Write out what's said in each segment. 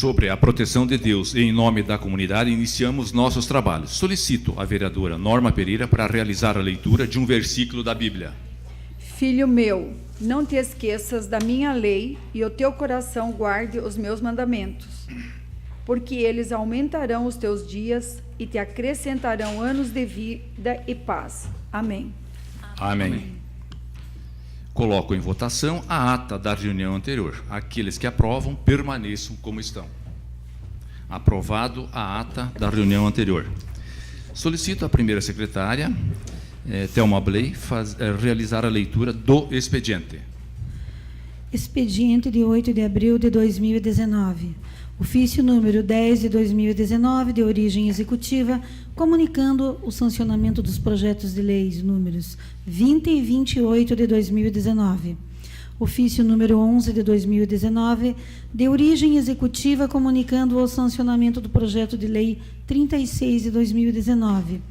sobre a proteção de Deus e em nome da comunidade, iniciamos nossos trabalhos. Solicito a vereadora Norma Pereira para realizar a leitura de um versículo da Bíblia. Filho meu, não te esqueças da minha lei e o teu coração guarde os meus mandamentos, porque eles aumentarão os teus dias e te acrescentarão anos de vida e paz. Amém. Amém. Coloco em votação a ata da reunião anterior. Aqueles que aprovam, permaneçam como estão. Aprovado a ata da reunião anterior. Solicito à primeira secretária, Thelma Bley, realizar a leitura do expediente. Expediente de 8 de abril de 2019. Ofício número 10 de 2019, de origem executiva, comunicando o sancionamento dos projetos de leis números 20 e 28 de 2019. Ofício número 11 de 2019, de origem executiva, comunicando o sancionamento do projeto de lei 36 de 2019.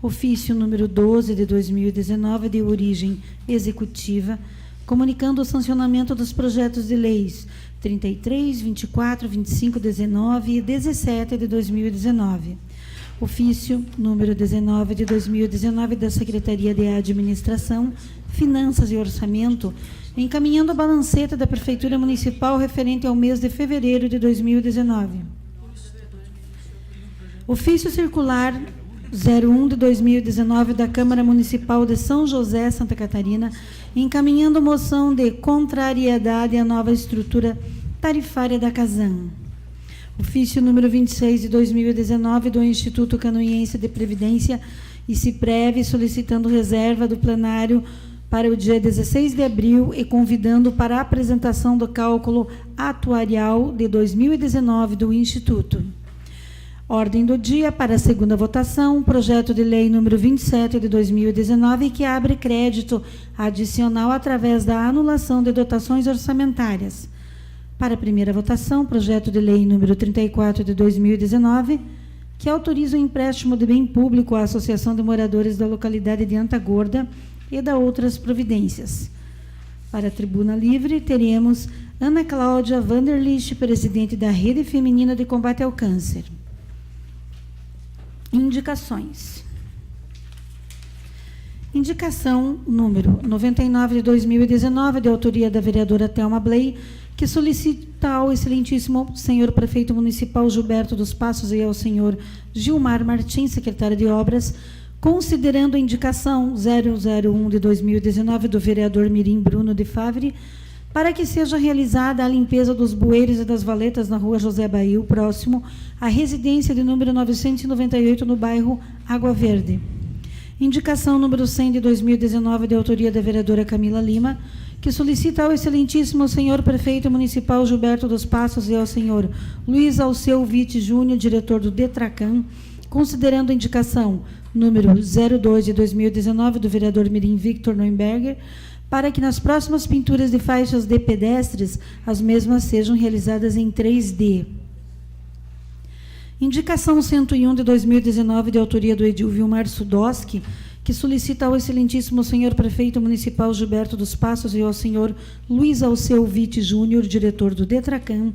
Ofício número 12 de 2019, de origem executiva, comunicando o sancionamento dos projetos de leis 33, 24, 25, 19 e 17 de 2019. Ofício número 19 de 2019 da Secretaria de Administração, Finanças e Orçamento, encaminhando a balanceta da Prefeitura Municipal referente ao mês de fevereiro de 2019. Ofício circular 01 de 2019 da Câmara Municipal de São José, Santa Catarina, encaminhando moção de contrariedade à nova estrutura tarifária da Casan. Ofício número 26 de 2019 do Instituto Canoiense de Previdência e Ciprev, solicitando reserva do plenário para o dia 16 de abril e convidando para a apresentação do cálculo atuarial de 2019 do Instituto. Ordem do dia para a segunda votação, projeto de lei número 27 de 2019, que abre crédito adicional através da anulação de dotações orçamentárias. Para a primeira votação, projeto de lei número 34 de 2019, que autoriza o empréstimo de bem público à Associação de Moradores da localidade de Antagorda e da outras providências. Para a tribuna livre, teremos Ana Cláudia Vanderlich, presidente da Rede Feminina de Combate ao Câncer. Indicações. Indicação número 99 de 2019, de autoria da vereadora Thelma Bley, que solicita ao excelentíssimo senhor prefeito municipal Gilberto dos Passos e ao senhor Gilmar Martins, secretário de Obras, considerando a indicação 001 de 2019 do vereador Mirim Bruno de Favre, para que seja realizada a limpeza dos bueiros e das valetas na rua José Bail, próximo à residência de número 998, no bairro Água Verde. Indicação número 100 de 2019, de autoria da vereadora Camila Lima, que solicita ao excelentíssimo senhor prefeito municipal Gilberto dos Passos e ao senhor Luiz Alceu Vitti Júnior, diretor do Detracan, considerando a indicação número 02 de 2019 do vereador Mirim Victor Neuenberger, para que nas próximas pinturas de faixas de pedestres, as mesmas sejam realizadas em 3D. Indicação 101 de 2019, de autoria do Edil Vilmar Sudoski, que solicita ao excelentíssimo senhor prefeito municipal Gilberto dos Passos e ao senhor Luiz Alceu Vitti Júnior, diretor do Detracan,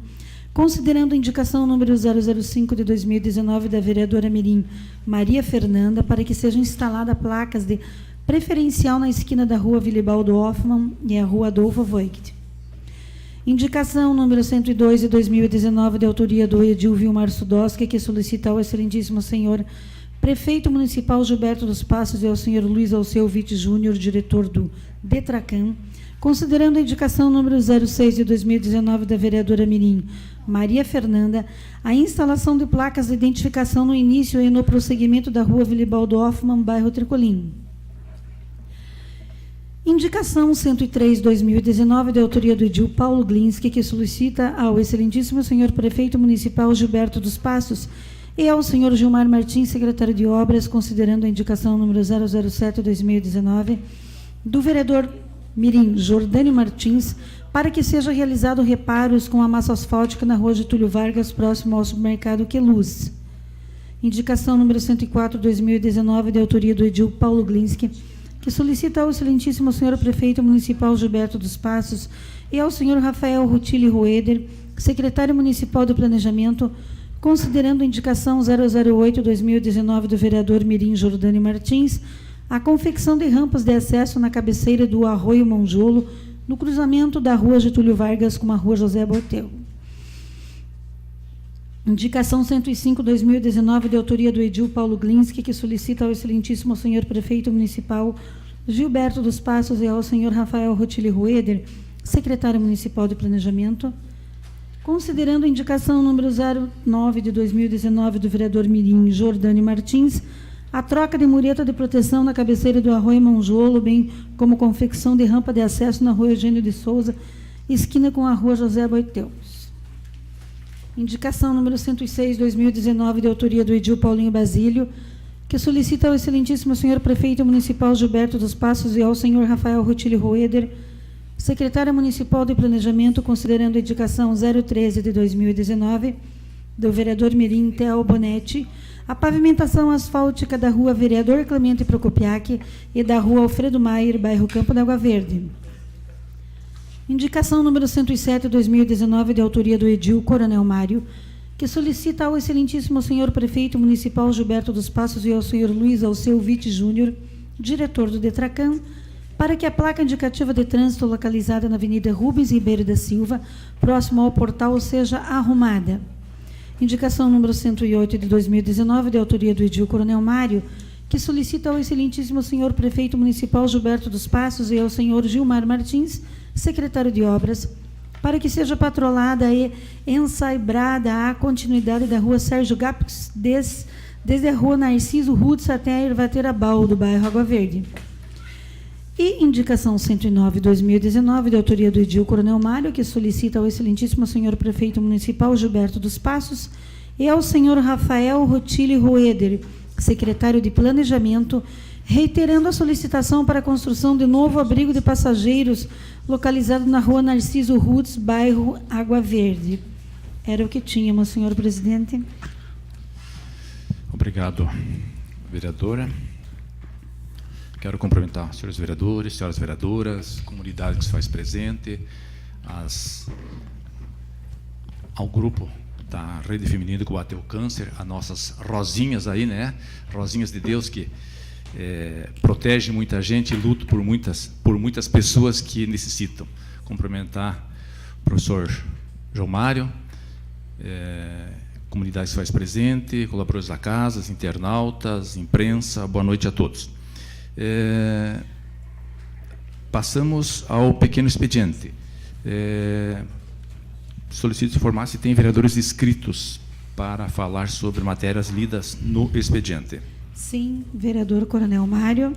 considerando a indicação número 005 de 2019 da vereadora Mirim Maria Fernanda, para que sejam instaladas placas de preferencial na esquina da rua Wilibaldo Hoffmann e a rua Adolfo Voigt. Indicação número 102 de 2019, de autoria do Edil Vilmar Sudoski, que solicita ao excelentíssimo senhor prefeito municipal Gilberto dos Passos e ao senhor Luiz Alceu Vitti Júnior, diretor do Detracan, considerando a indicação número 06 de 2019 da vereadora Mirim Maria Fernanda, a instalação de placas de identificação no início e no prosseguimento da rua Wilibaldo Hoffmann, bairro Tricolim. Indicação 103, 2019, de autoria do Edil Paulo Glinski, que solicita ao excelentíssimo senhor prefeito municipal Gilberto dos Passos e ao senhor Gilmar Martins, secretário de Obras, considerando a indicação número 007, 2019, do vereador Mirim Jordânio Martins, para que seja realizado reparos com a massa asfáltica na rua Getúlio Vargas, próximo ao supermercado Queluz. Indicação número 104, 2019, de autoria do Edil Paulo Glinski, que solicita ao excelentíssimo senhor prefeito municipal Gilberto dos Passos e ao senhor Rafael Rutili Roeder secretário municipal do Planejamento, considerando a indicação 008-2019 do vereador Mirim Jordani Martins, a confecção de rampas de acesso na cabeceira do Arroio Monjolo, no cruzamento da rua Getúlio Vargas com a rua José Botel. Indicação 105-2019, de autoria do Edil Paulo Glinski, que solicita ao excelentíssimo senhor prefeito municipal Gilberto dos Passos e ao senhor Rafael Rotili Rueder, secretário municipal de Planejamento, considerando a indicação número 09 de 2019 do vereador Mirim Jordani Martins, a troca de mureta de proteção na cabeceira do Arroio Monjolo, bem como confecção de rampa de acesso na rua Eugênio de Souza, esquina com a rua José Boiteus. Indicação número 106, 2019, de autoria do Edil Paulinho Basílio, que solicita ao excelentíssimo senhor prefeito municipal Gilberto dos Passos e ao senhor Rafael Rotili Roeder, secretário municipal de Planejamento, considerando a indicação 013 de 2019, do vereador Mirim Theo Bonetti, a pavimentação asfáltica da rua Vereador Clemente Procopiac e da rua Alfredo Maier, bairro Campo da Água Verde. Indicação número 107, 2019, de autoria do Edil Coronel Mário, que solicita ao excelentíssimo senhor prefeito municipal Gilberto dos Passos e ao senhor Luiz Alceu Vitti Júnior, diretor do DETRACAM, para que a placa indicativa de trânsito localizada na Avenida Rubens Ribeiro da Silva, próximo ao portal, seja arrumada. Indicação número 108, de 2019, de autoria do Edil Coronel Mário, que solicita ao excelentíssimo senhor prefeito municipal Gilberto dos Passos e ao senhor Gilmar Martins, secretário de Obras, para que seja patrolada e ensaibrada a continuidade da rua Sérgio Gaps, desde a rua Narciso Rutz até a Ervateira Bal, do bairro Água Verde. E indicação 109, 2019, de autoria do Edil Coronel Mário, que solicita ao excelentíssimo senhor prefeito municipal Gilberto dos Passos e ao senhor Rafael Rotili Roeder, secretário de Planejamento, reiterando a solicitação para a construção de novo abrigo de passageiros localizado na rua Narciso Rutz, bairro Água Verde. Era o que tínhamos, senhor presidente. Obrigado, vereadora. Quero cumprimentar os senhores vereadores, senhoras vereadoras, comunidade que se faz presente, ao grupo da Rede Feminina que combateu o câncer, as nossas rosinhas aí, né? Rosinhas de Deus que protege muita gente e luta por muitas pessoas que necessitam. Cumprimentar o professor João Mário, comunidade que se faz presente, colaboradores da casa, internautas, imprensa, boa noite a todos. Passamos ao pequeno expediente. Solicito informar se tem vereadores inscritos para falar sobre matérias lidas no expediente. Sim, vereador Coronel Mário.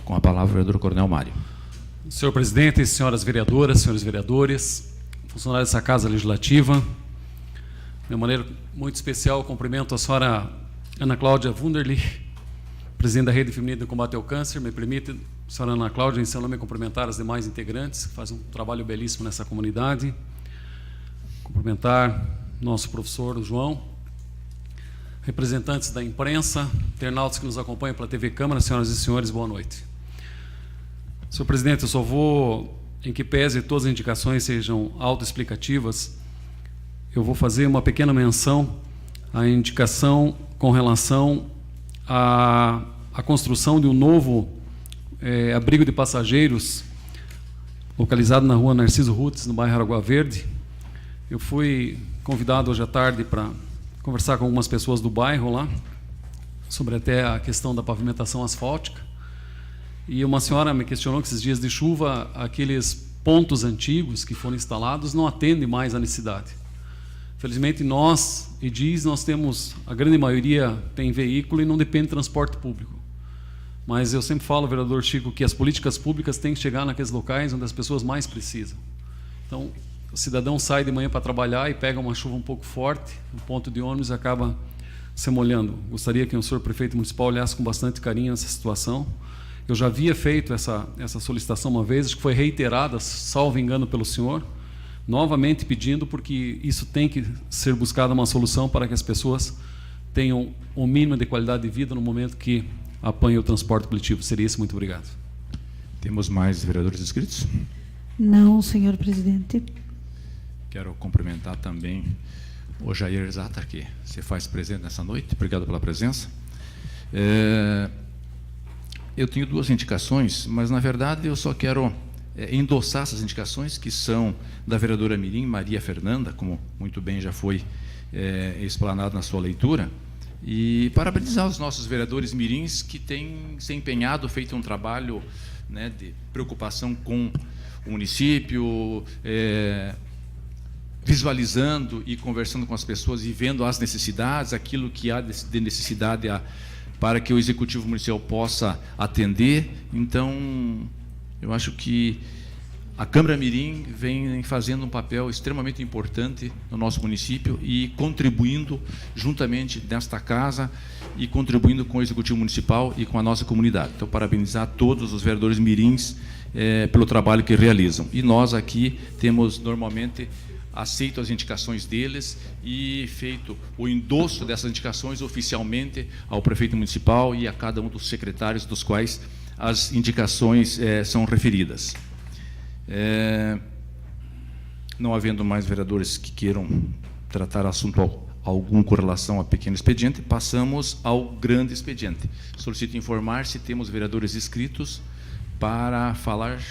Com a palavra, o vereador Coronel Mário. Senhor presidente, senhoras vereadoras, senhores vereadores, funcionários dessa Casa Legislativa, de uma maneira muito especial, cumprimento a senhora Ana Cláudia Wunderlich, presidente da Rede Feminina de Combate ao Câncer. Me permite, senhora Ana Cláudia, em seu nome, cumprimentar as demais integrantes, que fazem um trabalho belíssimo nessa comunidade. Cumprimentar nosso professor João, representantes da imprensa, internautas que nos acompanham pela TV Câmara, senhoras e senhores, boa noite. Senhor presidente, eu só vou, em que pese todas as indicações sejam autoexplicativas, eu vou fazer uma pequena menção à indicação com relação à construção de um novo abrigo de passageiros localizado na rua Narciso Rutz, no bairro Água Verde. Eu fui convidado hoje à tarde para conversar com algumas pessoas do bairro lá, sobre até a questão da pavimentação asfáltica. E uma senhora me questionou que esses dias de chuva, aqueles pontos antigos que foram instalados não atendem mais à necessidade. Felizmente nós, EDIs, nós temos, a grande maioria tem veículo e não depende de transporte público. Mas eu sempre falo, vereador Chico, que as políticas públicas têm que chegar naqueles locais onde as pessoas mais precisam. Então, o cidadão sai de manhã para trabalhar e pega uma chuva um pouco forte, no ponto de ônibus, acaba se molhando. Gostaria que o senhor prefeito municipal olhasse com bastante carinho essa situação. Eu já havia feito essa solicitação uma vez, acho que foi reiterada, salvo engano, pelo senhor, novamente pedindo, porque isso tem que ser buscada uma solução para que as pessoas tenham o mínimo de qualidade de vida no momento que apanham o transporte coletivo. Seria isso, muito obrigado. Temos mais vereadores inscritos? Não, senhor presidente. Quero cumprimentar também o Jair Zatter, que se faz presente nessa noite. Obrigado pela presença. Eu tenho 2 indicações, mas, na verdade, eu só quero endossar essas indicações, que são da vereadora mirim, Maria Fernanda, como muito bem já foi explanado na sua leitura, e parabenizar os nossos vereadores mirins que têm se empenhado, feito um trabalho, né, de preocupação com o município, visualizando e conversando com as pessoas e vendo as necessidades, aquilo que há de necessidade para que o Executivo Municipal possa atender. Então, eu acho que a Câmara Mirim vem fazendo um papel extremamente importante no nosso município e contribuindo juntamente nesta casa e contribuindo com o Executivo Municipal e com a nossa comunidade. Então, parabenizar todos os vereadores mirins pelo trabalho que realizam. E nós aqui temos, normalmente, aceito as indicações deles e feito o endosso dessas indicações oficialmente ao prefeito municipal e a cada um dos secretários dos quais as indicações são referidas. Não havendo mais vereadores que queiram tratar assunto algum com relação a pequeno expediente, passamos ao grande expediente. Solicito informar se temos vereadores inscritos para falar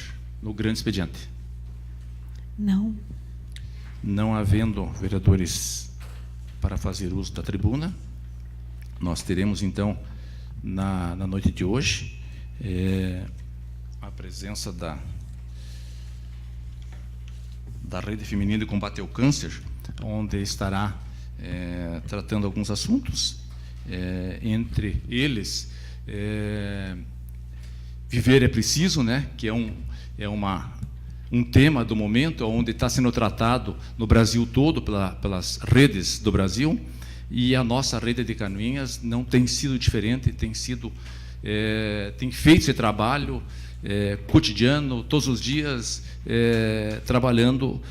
no grande expediente. Não. Não havendo vereadores para fazer uso da tribuna, nós teremos, então, na noite de hoje, a presença da Rede Feminina de Combate ao Câncer, onde estará tratando alguns assuntos, entre eles, Viver é Preciso, né, que é um tema do momento, onde está sendo tratado no Brasil todo, pelas redes do Brasil, e a nossa rede de Canoinhas não tem sido diferente, tem feito esse trabalho cotidiano, todos os dias, trabalhando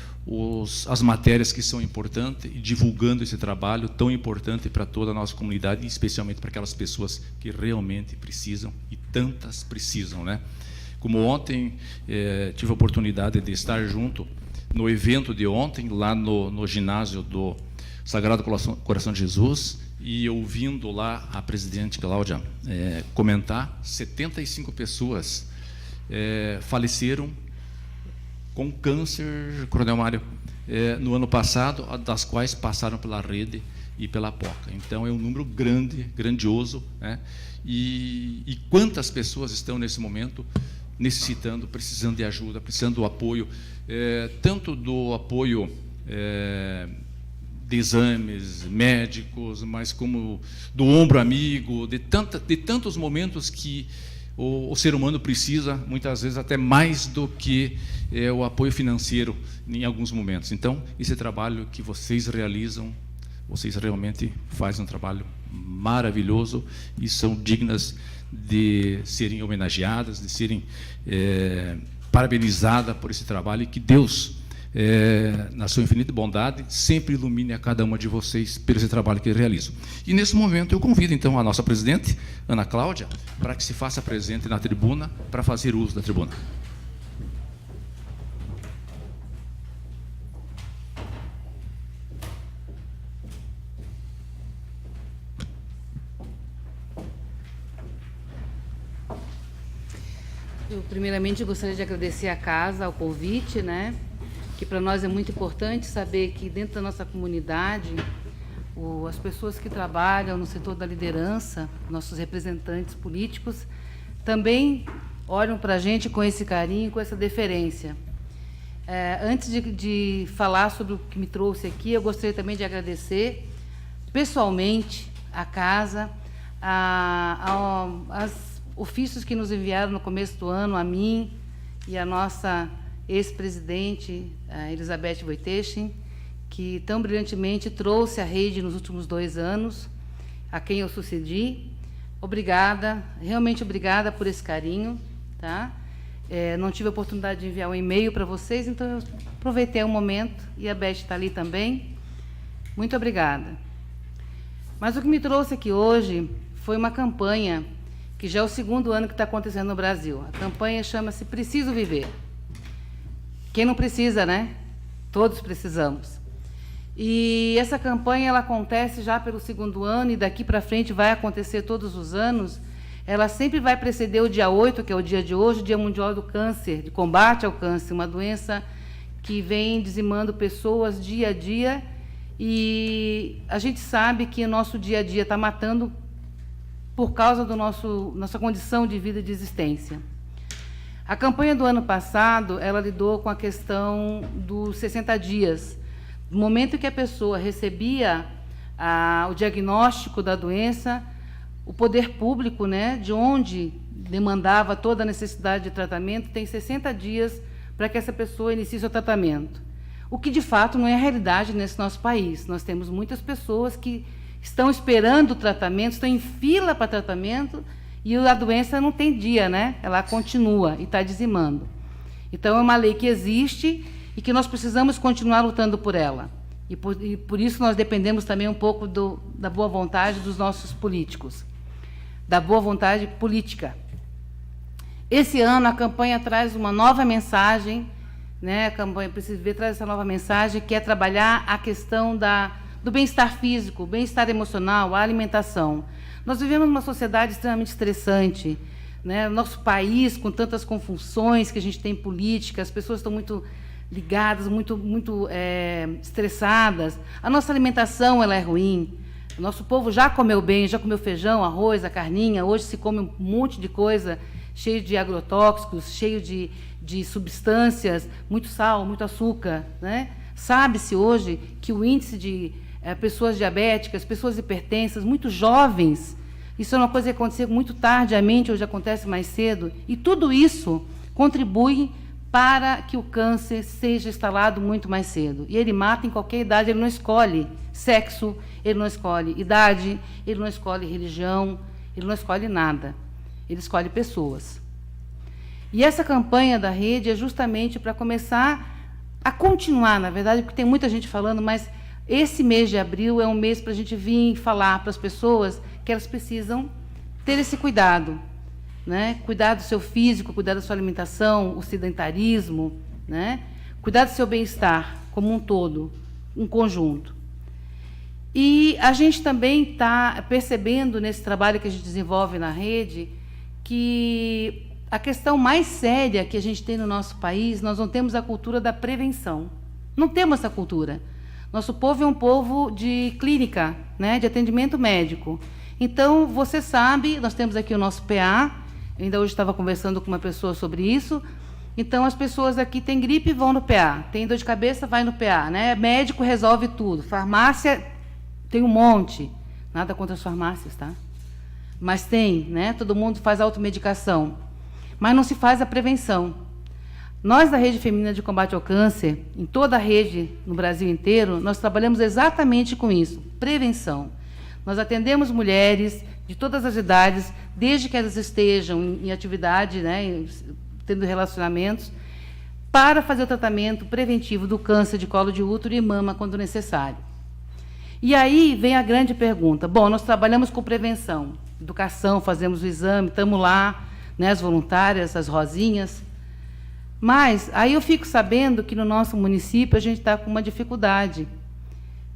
as matérias que são importantes e divulgando esse trabalho tão importante para toda a nossa comunidade, e especialmente para aquelas pessoas que realmente precisam, e tantas precisam, né? Como ontem, tive a oportunidade de estar junto no evento de ontem, lá no ginásio do Sagrado Coração de Jesus, e ouvindo lá a presidente Cláudia comentar, 75 pessoas faleceram com câncer coronário no ano passado, das quais passaram pela rede e pela POCA. Então, é um número grandioso, né? E quantas pessoas estão nesse momento necessitando, precisando de ajuda, precisando do apoio, tanto do apoio de exames médicos, mas como do ombro amigo, de tantos momentos que o ser humano precisa, muitas vezes até mais do que o apoio financeiro em alguns momentos. Então, esse trabalho que vocês realizam, vocês realmente fazem um trabalho maravilhoso e são dignas de serem homenageadas, de serem parabenizadas por esse trabalho, e que Deus, na sua infinita bondade, sempre ilumine a cada uma de vocês pelo esse trabalho que realizam. E, nesse momento, eu convido, então, a nossa presidente, Ana Cláudia, para que se faça presente na tribuna, para fazer uso da tribuna. Eu, primeiramente, gostaria de agradecer à casa, ao convite, né? Que para nós é muito importante saber que dentro da nossa comunidade, as pessoas que trabalham no setor da liderança, nossos representantes políticos, também olham para a gente com esse carinho, com essa deferência. Antes de falar sobre o que me trouxe aqui, eu gostaria também de agradecer pessoalmente à casa, às ofícios que nos enviaram no começo do ano, a mim e a nossa ex-presidente, Elizabeth Wojtechin, que tão brilhantemente trouxe a rede nos últimos 2 anos, a quem eu sucedi. Obrigada, realmente obrigada por esse carinho. Tá? Não tive a oportunidade de enviar um e-mail para vocês, então eu aproveitei o momento, e a Beth está ali também. Muito obrigada. Mas o que me trouxe aqui hoje foi uma campanha que já é o 2º ano que está acontecendo no Brasil. A campanha chama-se Preciso Viver. Quem não precisa, né? Todos precisamos. E essa campanha ela acontece já pelo 2º ano e daqui para frente vai acontecer todos os anos. Ela sempre vai preceder o dia 8, que é o dia de hoje, o Dia Mundial do Câncer, de combate ao câncer, uma doença que vem dizimando pessoas dia a dia, e a gente sabe que o nosso dia a dia está matando por causa da nossa condição de vida e de existência. A campanha do ano passado, ela lidou com a questão dos 60 dias. No momento que a pessoa recebia o diagnóstico da doença, o poder público, né, de onde demandava toda a necessidade de tratamento, tem 60 dias para que essa pessoa inicie seu tratamento. O que, de fato, não é a realidade nesse nosso país. Nós temos muitas pessoas que estão esperando o tratamento, estão em fila para tratamento, e a doença não tem dia, né? Ela continua e está dizimando. Então, é uma lei que existe e que nós precisamos continuar lutando por ela. E por isso nós dependemos também um pouco da boa vontade dos nossos políticos, da boa vontade política. Esse ano, a campanha traz uma nova mensagem, né? A campanha Precisa Viver traz essa nova mensagem, que é trabalhar a questão do bem-estar físico, bem-estar emocional, a alimentação. Nós vivemos uma sociedade extremamente estressante, né? Nosso país, com tantas confusões que a gente tem política, as pessoas estão muito ligadas, muito estressadas. A nossa alimentação ela é ruim. O nosso povo já comeu bem, já comeu feijão, arroz, a carninha. Hoje se come um monte de coisa cheio de agrotóxicos, cheio de substâncias, muito sal, muito açúcar, né? Sabe-se hoje que o índice de pessoas diabéticas, pessoas hipertensas, muito jovens, isso é uma coisa que aconteceu muito tardiamente, hoje acontece mais cedo, e tudo isso contribui para que o câncer seja instalado muito mais cedo. E ele mata em qualquer idade, ele não escolhe sexo, ele não escolhe idade, ele não escolhe religião, ele não escolhe nada. Ele escolhe pessoas. E essa campanha da rede é justamente para começar a continuar, na verdade, porque tem muita gente falando, mas esse mês de abril é um mês para a gente vir falar para as pessoas que elas precisam ter esse cuidado, né? Cuidar do seu físico, cuidar da sua alimentação, o sedentarismo, né? Cuidar do seu bem-estar como um todo, um conjunto. E a gente também está percebendo nesse trabalho que a gente desenvolve na rede que a questão mais séria que a gente tem no nosso país, nós não temos a cultura da prevenção. Não temos essa cultura. Nosso povo é um povo de clínica, né, de atendimento médico. Então, você sabe, nós temos aqui o nosso PA, ainda hoje estava conversando com uma pessoa sobre isso. Então, as pessoas aqui têm gripe e vão no PA, tem dor de cabeça, vai no PA, né? Médico resolve tudo, farmácia tem um monte, nada contra as farmácias, tá? Mas tem, né? Todo mundo faz automedicação, mas não se faz a prevenção. Nós, da Rede Feminina de Combate ao Câncer, em toda a rede, no Brasil inteiro, nós trabalhamos exatamente com isso, prevenção. Nós atendemos mulheres de todas as idades, desde que elas estejam em atividade, né, tendo relacionamentos, para fazer o tratamento preventivo do câncer de colo de útero e mama, quando necessário. E aí vem a grande pergunta. Bom, nós trabalhamos com prevenção, educação, fazemos o exame, estamos lá, né, as voluntárias, as rosinhas. Mas aí eu fico sabendo que no nosso município a gente está com uma dificuldade,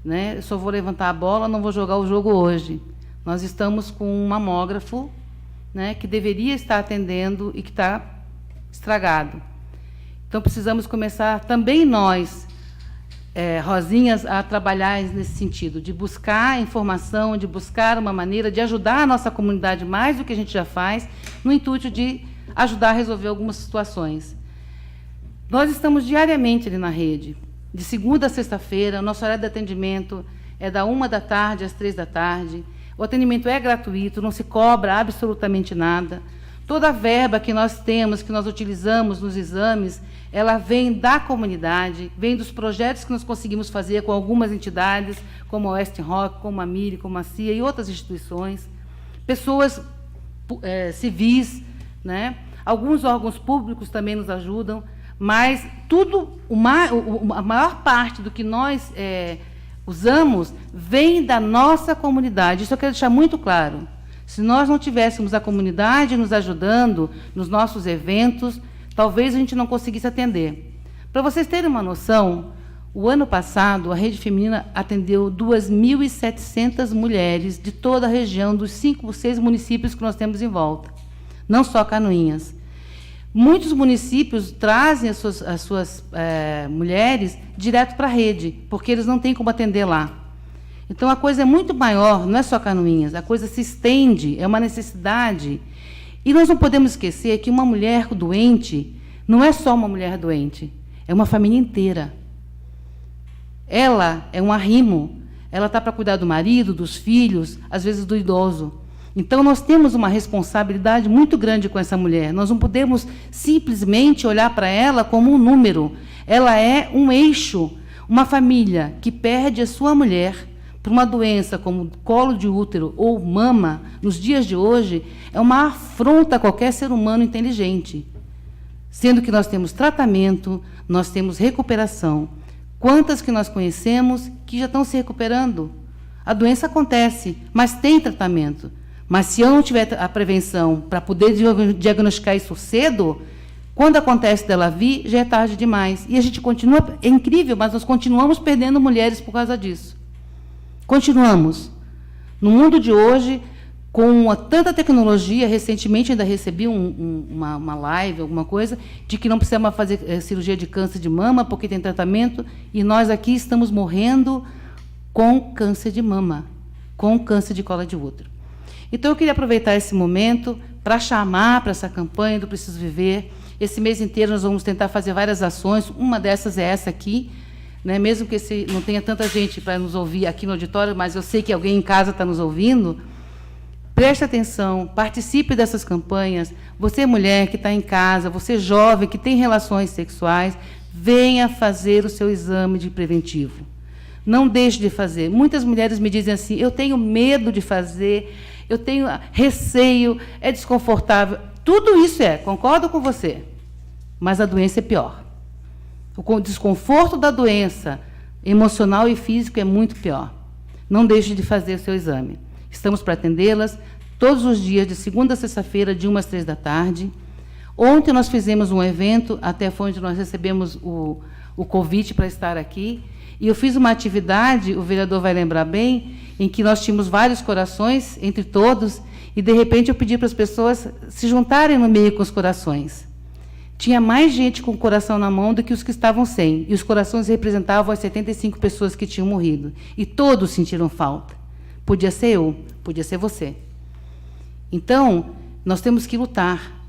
né? Eu só vou levantar a bola, não vou jogar o jogo hoje. Nós estamos com um mamógrafo, né, que deveria estar atendendo e que está estragado. Então, precisamos começar também nós, Rosinhas, a trabalhar nesse sentido, de buscar informação, de buscar uma maneira de ajudar a nossa comunidade mais do que a gente já faz, no intuito de ajudar a resolver algumas situações. Nós estamos diariamente ali na rede, de segunda a sexta-feira, o nosso horário de atendimento é da 13h às 15h. O atendimento é gratuito, não se cobra absolutamente nada. Toda a verba que nós temos, que nós utilizamos nos exames, ela vem da comunidade, vem dos projetos que nós conseguimos fazer com algumas entidades, como a West Rock, como a MIRI, como a CIA e outras instituições, pessoas civis, né? Alguns órgãos públicos também nos ajudam, mas tudo, a maior parte do que nós usamos vem da nossa comunidade. Isso eu quero deixar muito claro. Se nós não tivéssemos a comunidade nos ajudando nos nossos eventos, talvez a gente não conseguisse atender. Para vocês terem uma noção, O ano passado, a Rede Feminina atendeu 2.700 mulheres de toda a região, dos 5 ou 6 municípios que nós temos em volta, não só Canoinhas. Muitos municípios trazem as suas mulheres direto para a rede, porque eles não têm como atender lá. Então, a coisa é muito maior, não é só Canoinhas, a coisa se estende, é uma necessidade. E nós não podemos esquecer que uma mulher doente não é só uma mulher doente, é uma família inteira. Ela é um arrimo, ela está para cuidar do marido, dos filhos, às vezes do idoso. Então, nós temos uma responsabilidade muito grande com essa mulher. Nós não podemos simplesmente olhar para ela como um número. Ela é um eixo. Uma família que perde a sua mulher por uma doença como colo de útero ou mama, nos dias de hoje, é uma afronta a qualquer ser humano inteligente. Sendo que nós temos tratamento, nós temos recuperação. Quantas que nós conhecemos que já estão se recuperando? A doença acontece, mas tem tratamento. Mas se eu não tiver a prevenção para poder diagnosticar isso cedo, quando acontece dela vir, já é tarde demais. E a gente continua, é incrível, mas nós continuamos perdendo mulheres por causa disso. Continuamos. No mundo de hoje, com tanta tecnologia, recentemente ainda recebi uma live, alguma coisa, de que não precisa mais fazer cirurgia de câncer de mama, porque tem tratamento, e nós aqui estamos morrendo com câncer de mama, com câncer de colo de útero. Então, eu queria aproveitar esse momento para chamar para essa campanha do Preciso Viver. Esse mês inteiro nós vamos tentar fazer várias ações, uma dessas é essa aqui, né? Mesmo que não tenha tanta gente para nos ouvir aqui no auditório, mas eu sei que alguém em casa está nos ouvindo. Preste atenção, participe dessas campanhas. Você, mulher que está em casa, você, jovem, que tem relações sexuais, venha fazer o seu exame de preventivo. Não deixe de fazer. Muitas mulheres me dizem assim, eu tenho medo de fazer, eu tenho receio, é desconfortável. Tudo isso concordo com você, mas a doença é pior. O desconforto da doença, emocional e físico, é muito pior. Não deixe de fazer o seu exame. Estamos para atendê-las todos os dias, de segunda a sexta-feira, de 1 às 3 da tarde. Ontem nós fizemos um evento, até foi onde nós recebemos o convite para estar aqui, e eu fiz uma atividade, o vereador vai lembrar bem, em que nós tínhamos vários corações, entre todos, e, de repente, eu pedi para as pessoas se juntarem no meio com os corações. Tinha mais gente com o coração na mão do que os que estavam sem, e os corações representavam as 75 pessoas que tinham morrido, e todos sentiram falta. Podia ser eu, podia ser você. Então, nós temos que lutar,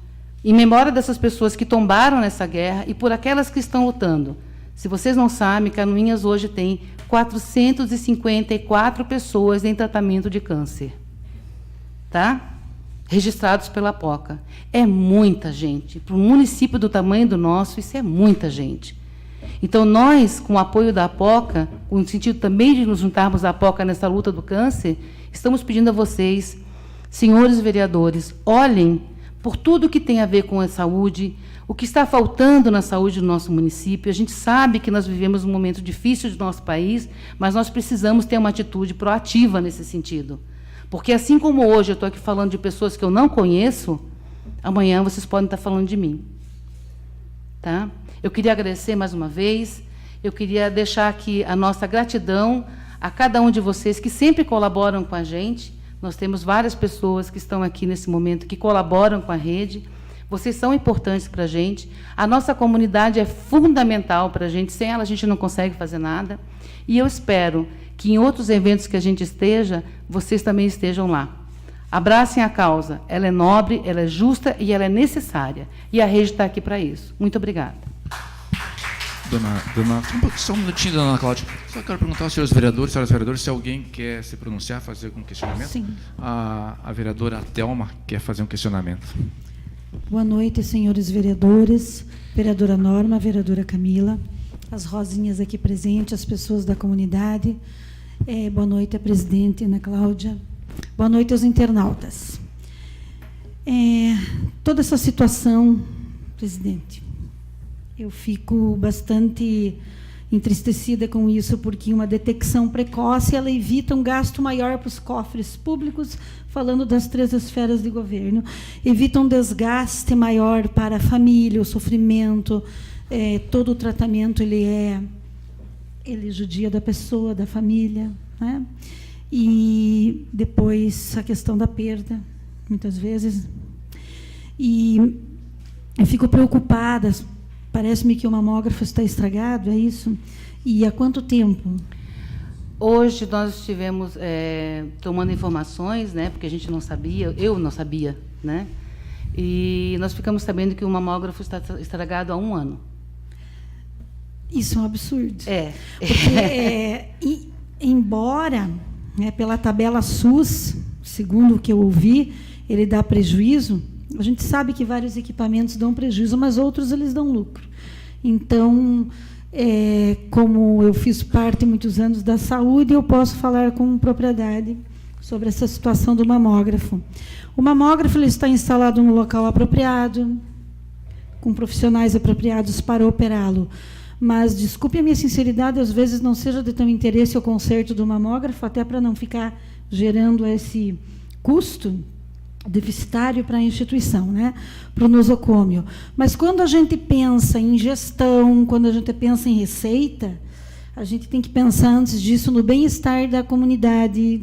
em memória dessas pessoas que tombaram nessa guerra e por aquelas que estão lutando. Se vocês não sabem, Canoinhas hoje tem 454 pessoas em tratamento de câncer, tá? Registrados pela APOCA. É muita gente. Para um município do tamanho do nosso, isso é muita gente. Então, nós, com o apoio da APOCA, no sentido também de nos juntarmos à APOCA nessa luta do câncer, estamos pedindo a vocês, senhores vereadores, olhem por tudo que tem a ver com a saúde, o que está faltando na saúde do nosso município. A gente sabe que nós vivemos um momento difícil do nosso país, mas nós precisamos ter uma atitude proativa nesse sentido. Porque, assim como hoje eu estou aqui falando de pessoas que eu não conheço, amanhã vocês podem estar falando de mim. Tá? Eu queria agradecer mais uma vez, eu queria deixar aqui a nossa gratidão a cada um de vocês que sempre colaboram com a gente. Nós temos várias pessoas que estão aqui nesse momento que colaboram com a rede. Vocês são importantes para a gente. A nossa comunidade é fundamental para a gente. Sem ela, a gente não consegue fazer nada. E eu espero que, em outros eventos que a gente esteja, vocês também estejam lá. Abracem a causa. Ela é nobre, ela é justa e ela é necessária. E a rede está aqui para isso. Muito obrigada. Só um minutinho, dona Cláudia. Só quero perguntar aos senhores vereadores, senhoras vereadores, se alguém quer se pronunciar, fazer algum questionamento. Sim. A vereadora Thelma quer fazer um questionamento. Boa noite, senhores vereadores, vereadora Norma, vereadora Camila, as rosinhas aqui presentes, as pessoas da comunidade. Boa noite, a presidente Ana Cláudia. Boa noite aos internautas. Toda essa situação, presidente, eu fico bastante entristecida com isso, porque uma detecção precoce ela evita um gasto maior para os cofres públicos, falando das 3 esferas de governo, evita um desgaste maior para a família, o sofrimento, todo o tratamento ele é ele judia da pessoa, da família, né? E depois a questão da perda, muitas vezes. E eu fico preocupada, parece-me que o mamógrafo está estragado, é isso? E há quanto tempo? Hoje nós estivemos tomando informações, né, porque a gente não sabia, eu não sabia, né? E nós ficamos sabendo que o mamógrafo está estragado há 1 ano. Isso é um absurdo. É. Porque, embora, né, pela tabela SUS, segundo o que eu ouvi, ele dá prejuízo, a gente sabe que vários equipamentos dão prejuízo, mas outros eles dão lucro. Então, como eu fiz parte muitos anos da saúde, eu posso falar com propriedade sobre essa situação do mamógrafo. O mamógrafo ele está instalado no local apropriado, com profissionais apropriados para operá-lo. Mas, desculpe a minha sinceridade, às vezes não seja de tão interesse o conserto do mamógrafo, até para não ficar gerando esse custo deficitário para a instituição, né? Para o nosocômio. Mas quando a gente pensa em gestão, quando a gente pensa em receita, a gente tem que pensar antes disso no bem-estar da comunidade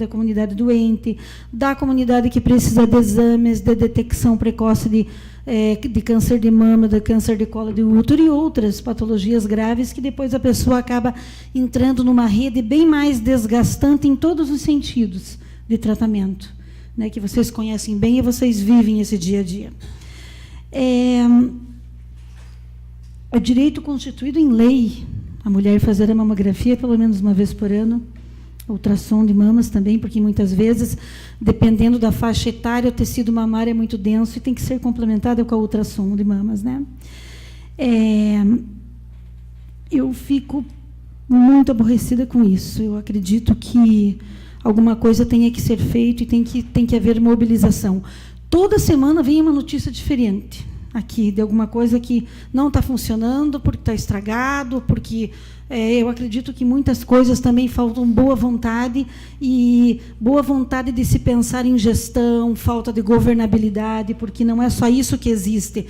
doente, da comunidade que precisa de exames, de detecção precoce de câncer de mama, de câncer de colo de útero e outras patologias graves que depois a pessoa acaba entrando numa rede bem mais desgastante em todos os sentidos de tratamento, né, que vocês conhecem bem e vocês vivem esse dia a dia. É direito constituído em lei a mulher fazer a mamografia pelo menos uma vez por ano, ultrassom de mamas também, porque muitas vezes, dependendo da faixa etária, o tecido mamário é muito denso e tem que ser complementado com a ultrassom de mamas, né? Eu fico muito aborrecida com isso. Eu acredito que alguma coisa tenha que ser feito e tem que haver mobilização. Toda semana vem uma notícia diferente aqui, de alguma coisa que não está funcionando, porque está estragado, porque eu acredito que muitas coisas também faltam boa vontade, e boa vontade de se pensar em gestão, falta de governabilidade, porque não é só isso que existe.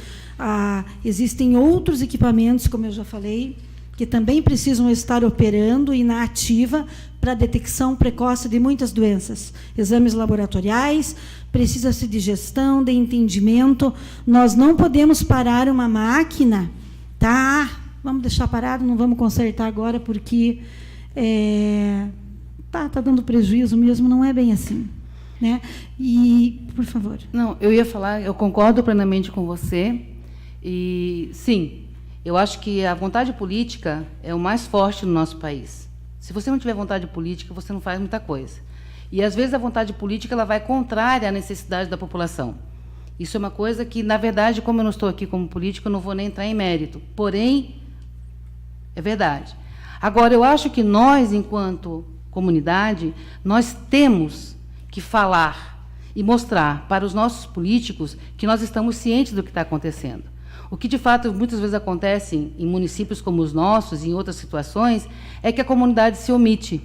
Existem outros equipamentos, como eu já falei, que também precisam estar operando e na ativa para a detecção precoce de muitas doenças. Exames laboratoriais, precisa-se de gestão, de entendimento. Nós não podemos parar uma máquina, tá? Vamos deixar parado, não vamos consertar agora, porque tá dando prejuízo mesmo, não é bem assim, né? E, por favor. Não, eu ia falar, eu concordo plenamente com você, e, sim, eu acho que a vontade política é o mais forte no nosso país. Se você não tiver vontade política, você não faz muita coisa. E, às vezes, a vontade política ela vai contrária à necessidade da população. Isso é uma coisa que, na verdade, como eu não estou aqui como político, eu não vou nem entrar em mérito. Porém, é verdade. Agora, eu acho que nós, enquanto comunidade, nós temos que falar e mostrar para os nossos políticos que nós estamos cientes do que está acontecendo. O que, de fato, muitas vezes acontece em municípios como os nossos e em outras situações é que a comunidade se omite.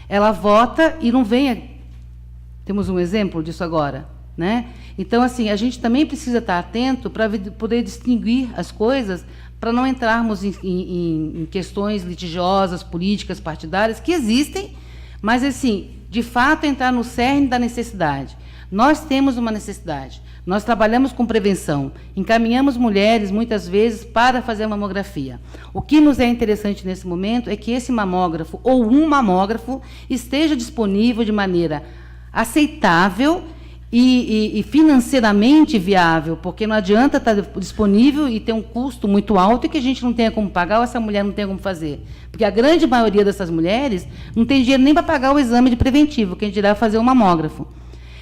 Ela vota e não vem. Temos um exemplo disso agora, né? Então, assim, a gente também precisa estar atento para poder distinguir as coisas, para não entrarmos em questões litigiosas, políticas, partidárias, que existem, mas, assim, de fato, entrar no cerne da necessidade. Nós temos uma necessidade. Nós trabalhamos com prevenção, encaminhamos mulheres, muitas vezes, para fazer a mamografia. O que nos é interessante nesse momento é que esse mamógrafo, ou um mamógrafo, esteja disponível de maneira aceitável e financeiramente viável, porque não adianta estar disponível e ter um custo muito alto e que a gente não tenha como pagar ou essa mulher não tenha como fazer. Porque a grande maioria dessas mulheres não tem dinheiro nem para pagar o exame de preventivo, que a gente irá fazer o mamógrafo.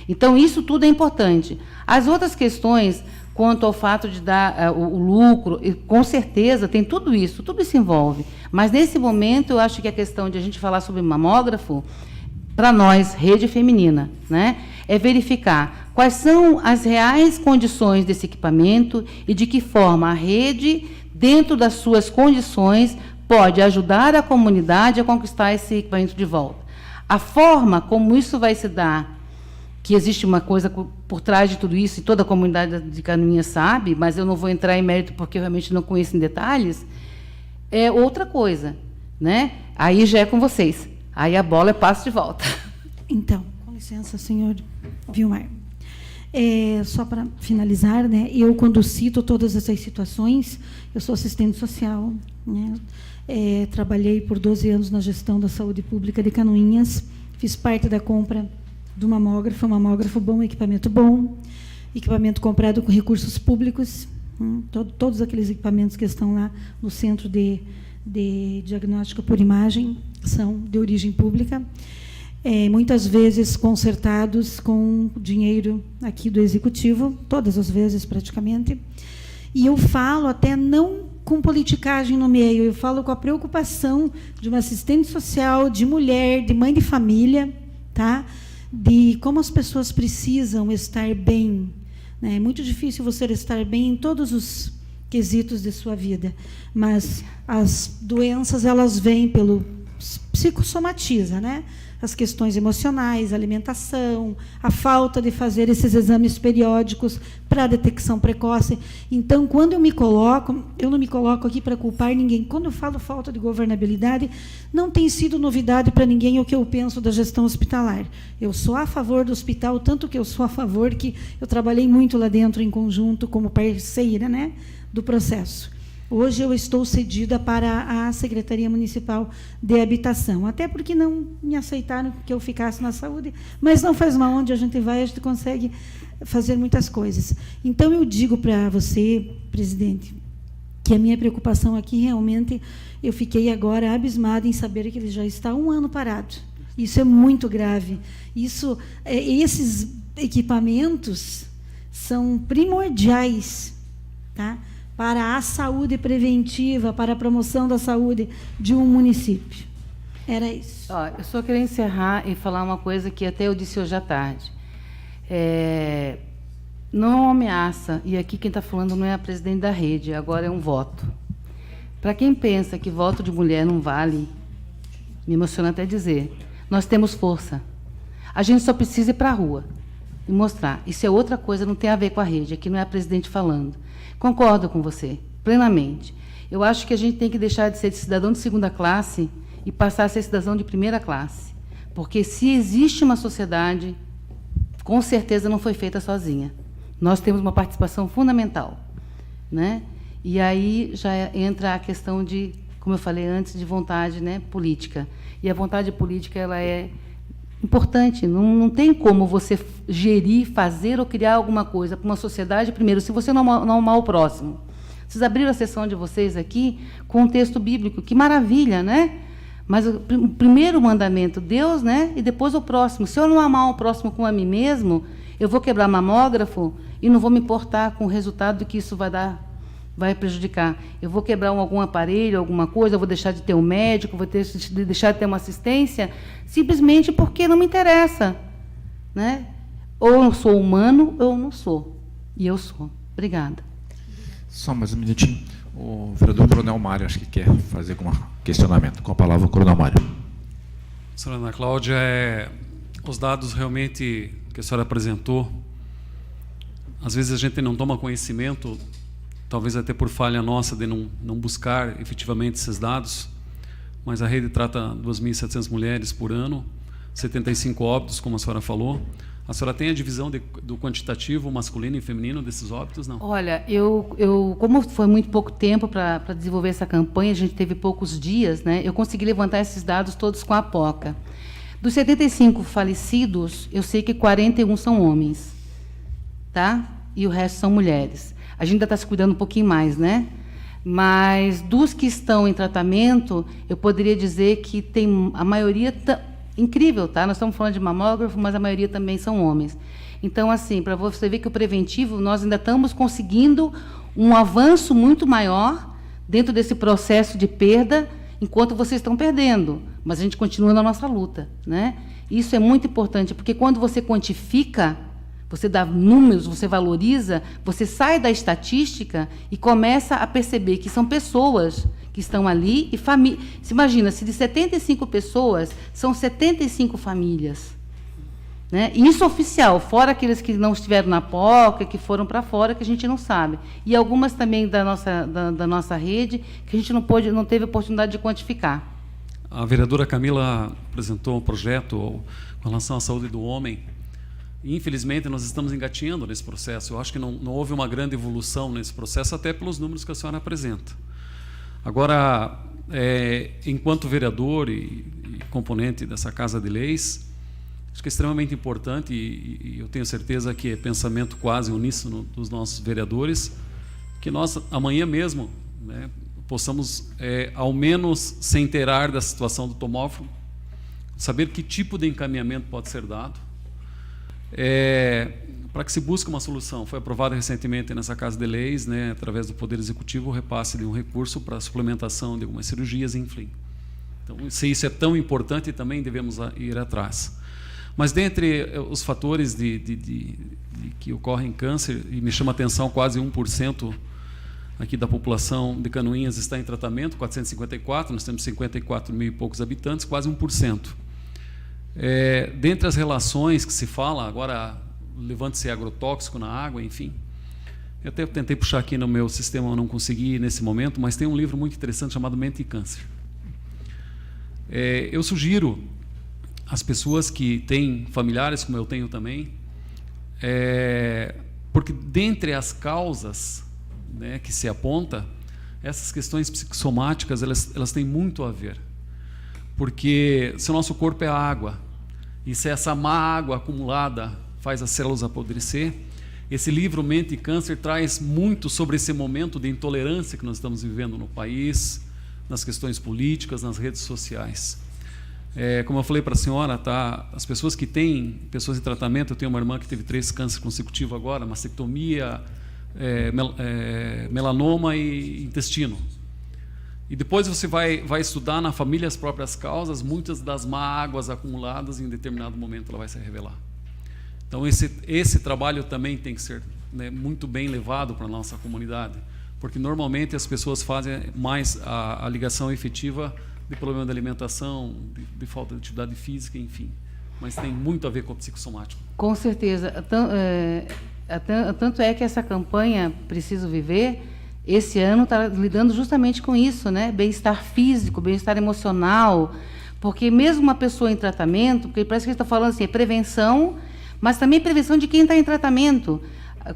Então, isso tudo é importante. As outras questões, quanto ao fato de dar o lucro, com certeza, tem tudo isso envolve. Mas, nesse momento, eu acho que a questão de a gente falar sobre mamógrafo, para nós, rede feminina, né, é verificar quais são as reais condições desse equipamento e de que forma a rede, dentro das suas condições, pode ajudar a comunidade a conquistar esse equipamento de volta. A forma como isso vai se dar, que existe uma coisa por trás de tudo isso, e toda a comunidade de Canoinhas sabe, mas eu não vou entrar em mérito porque eu realmente não conheço em detalhes, é outra coisa, né? Aí já é com vocês. Aí a bola é passo de volta. Então, com licença, senhor Vilmar. Só para finalizar, né, eu, quando cito todas essas situações, eu sou assistente social, né, trabalhei por 12 anos na gestão da saúde pública de Canoinhas, fiz parte da compra do mamógrafo bom, equipamento comprado com recursos públicos, todos aqueles equipamentos que estão lá no centro de diagnóstico por imagem são de origem pública, muitas vezes consertados com dinheiro aqui do Executivo, todas as vezes praticamente, e eu falo até não com politicagem no meio, eu falo com a preocupação de uma assistente social, de mulher, de mãe de família, tá? De como as pessoas precisam estar bem. Né? É muito difícil você estar bem em todos os quesitos de sua vida, mas as doenças, elas vêm pelo psicossomatiza, né? As questões emocionais, alimentação, a falta de fazer esses exames periódicos para a detecção precoce. Então, quando eu não me coloco aqui para culpar ninguém. Quando eu falo falta de governabilidade, não tem sido novidade para ninguém o que eu penso da gestão hospitalar. Eu sou a favor do hospital, tanto que eu sou a favor que eu trabalhei muito lá dentro em conjunto como parceira, né, do processo. Hoje eu estou cedida para a Secretaria Municipal de Habitação, até porque não me aceitaram que eu ficasse na saúde, mas não faz mal, onde a gente vai, a gente consegue fazer muitas coisas. Então, eu digo para você, presidente, que a minha preocupação aqui, realmente, eu fiquei agora abismada em saber que ele já está 1 ano parado. Isso é muito grave. Esses equipamentos são primordiais, tá? Para a saúde preventiva, para a promoção da saúde de um município. Era isso. Eu só queria encerrar e falar uma coisa que até eu disse hoje à tarde. Não é uma ameaça, e aqui quem está falando não é a presidente da rede, agora é um voto. Para quem pensa que voto de mulher não vale, me emociona até dizer, nós temos força. A gente só precisa ir para a rua e mostrar. Isso é outra coisa, não tem a ver com a rede, aqui não é a presidente falando. Concordo com você, plenamente. Eu acho que a gente tem que deixar de ser cidadão de segunda classe e passar a ser cidadão de primeira classe. Porque, se existe uma sociedade, com certeza não foi feita sozinha. Nós temos uma participação fundamental, né? E aí já entra a questão de, como eu falei antes, de vontade, né, política. E a vontade política, ela é importante, não tem como você gerir, fazer ou criar alguma coisa para uma sociedade, primeiro, se você não amar o próximo. Vocês abriram a sessão de vocês aqui com um texto bíblico, que maravilha, né? Mas o primeiro mandamento, Deus, né? E depois o próximo. Se eu não amar o próximo como a mim mesmo, eu vou quebrar mamógrafo e não vou me importar com o resultado que isso vai prejudicar. Eu vou quebrar algum aparelho, alguma coisa, eu vou deixar de ter um médico, vou deixar de ter uma assistência, simplesmente porque não me interessa. Né? Ou eu sou humano, ou eu não sou. E eu sou. Obrigada. Só mais um minutinho. O vereador Coronel Mário, acho que quer fazer algum questionamento. Com a palavra, o Coronel Mário. Senhora Ana Cláudia, os dados realmente que a senhora apresentou, às vezes a gente não toma conhecimento, talvez até por falha nossa de não buscar efetivamente esses dados, mas a rede trata 2.700 mulheres por ano, 75 óbitos, como a senhora falou. A senhora tem a divisão do quantitativo masculino e feminino desses óbitos, não? Olha, como foi muito pouco tempo para desenvolver essa campanha, a gente teve poucos dias, né? Eu consegui levantar esses dados todos com a APOCA. Dos 75 falecidos, eu sei que 41 são homens, tá? E o resto são mulheres. A gente ainda está se cuidando um pouquinho mais, né? Mas dos que estão em tratamento, eu poderia dizer que tem a maioria... Incrível, tá? Nós estamos falando de mamógrafo, mas a maioria também são homens. Então, assim, para você ver que o preventivo, nós ainda estamos conseguindo um avanço muito maior dentro desse processo de perda, enquanto vocês estão perdendo. Mas a gente continua na nossa luta, né? Isso é muito importante, porque quando você quantifica, você dá números, você valoriza, você sai da estatística e começa a perceber que são pessoas que estão ali e família. Se imagina, se de 75 pessoas, são 75 famílias. Né? Isso oficial, fora aqueles que não estiveram na POCA, que foram para fora, que a gente não sabe. E algumas também da nossa rede, que a gente não teve oportunidade de quantificar. A vereadora Camila apresentou um projeto com relação à saúde do homem. E, infelizmente, nós estamos engatinhando nesse processo. Eu acho que não houve uma grande evolução nesse processo, até pelos números que a senhora apresenta. Agora, enquanto vereador e componente dessa Casa de Leis, acho que é extremamente importante, e eu tenho certeza que é pensamento quase uníssono dos nossos vereadores, que nós, amanhã mesmo, né, possamos, ao menos, se inteirar da situação do tomógrafo, saber que tipo de encaminhamento pode ser dado, para que se busque uma solução. Foi aprovado recentemente nessa Casa de Leis, né, através do Poder Executivo, o repasse de um recurso para a suplementação de algumas cirurgias, enfim. Então, se isso é tão importante, também devemos ir atrás. Mas, dentre os fatores que ocorrem câncer, e me chama a atenção, quase 1% aqui da população de Canoinhas está em tratamento, 454, nós temos 54 mil e poucos habitantes, quase 1%. Dentre as relações que se fala, agora levante-se agrotóxico na água, enfim. Eu até tentei puxar aqui no meu sistema, eu não consegui nesse momento, mas tem um livro muito interessante chamado Mente e Câncer. Eu sugiro às pessoas que têm familiares, como eu tenho também, porque dentre as causas, né, que se aponta, essas questões psicossomáticas, elas têm muito a ver. Porque se o nosso corpo é água, e se essa má água acumulada faz as células apodrecer, esse livro Mente e Câncer traz muito sobre esse momento de intolerância que nós estamos vivendo no país, nas questões políticas, nas redes sociais. Como eu falei para a senhora, tá, as pessoas que têm pessoas em tratamento, eu tenho uma irmã que teve 3 cânceres consecutivos agora, mastectomia, melanoma e intestino. E depois você vai estudar na família as próprias causas, muitas das mágoas acumuladas, em determinado momento ela vai se revelar. Então esse trabalho também tem que ser, né, muito bem levado para a nossa comunidade, porque normalmente as pessoas fazem mais a ligação efetiva de problema de alimentação, de falta de atividade física, enfim. Mas tem muito a ver com o psicossomático. Com certeza. Tanto é que essa campanha Preciso Viver, esse ano está lidando justamente com isso, né? Bem-estar físico, bem-estar emocional, porque mesmo uma pessoa em tratamento, porque parece que a gente está falando assim, é prevenção, mas também prevenção de quem está em tratamento.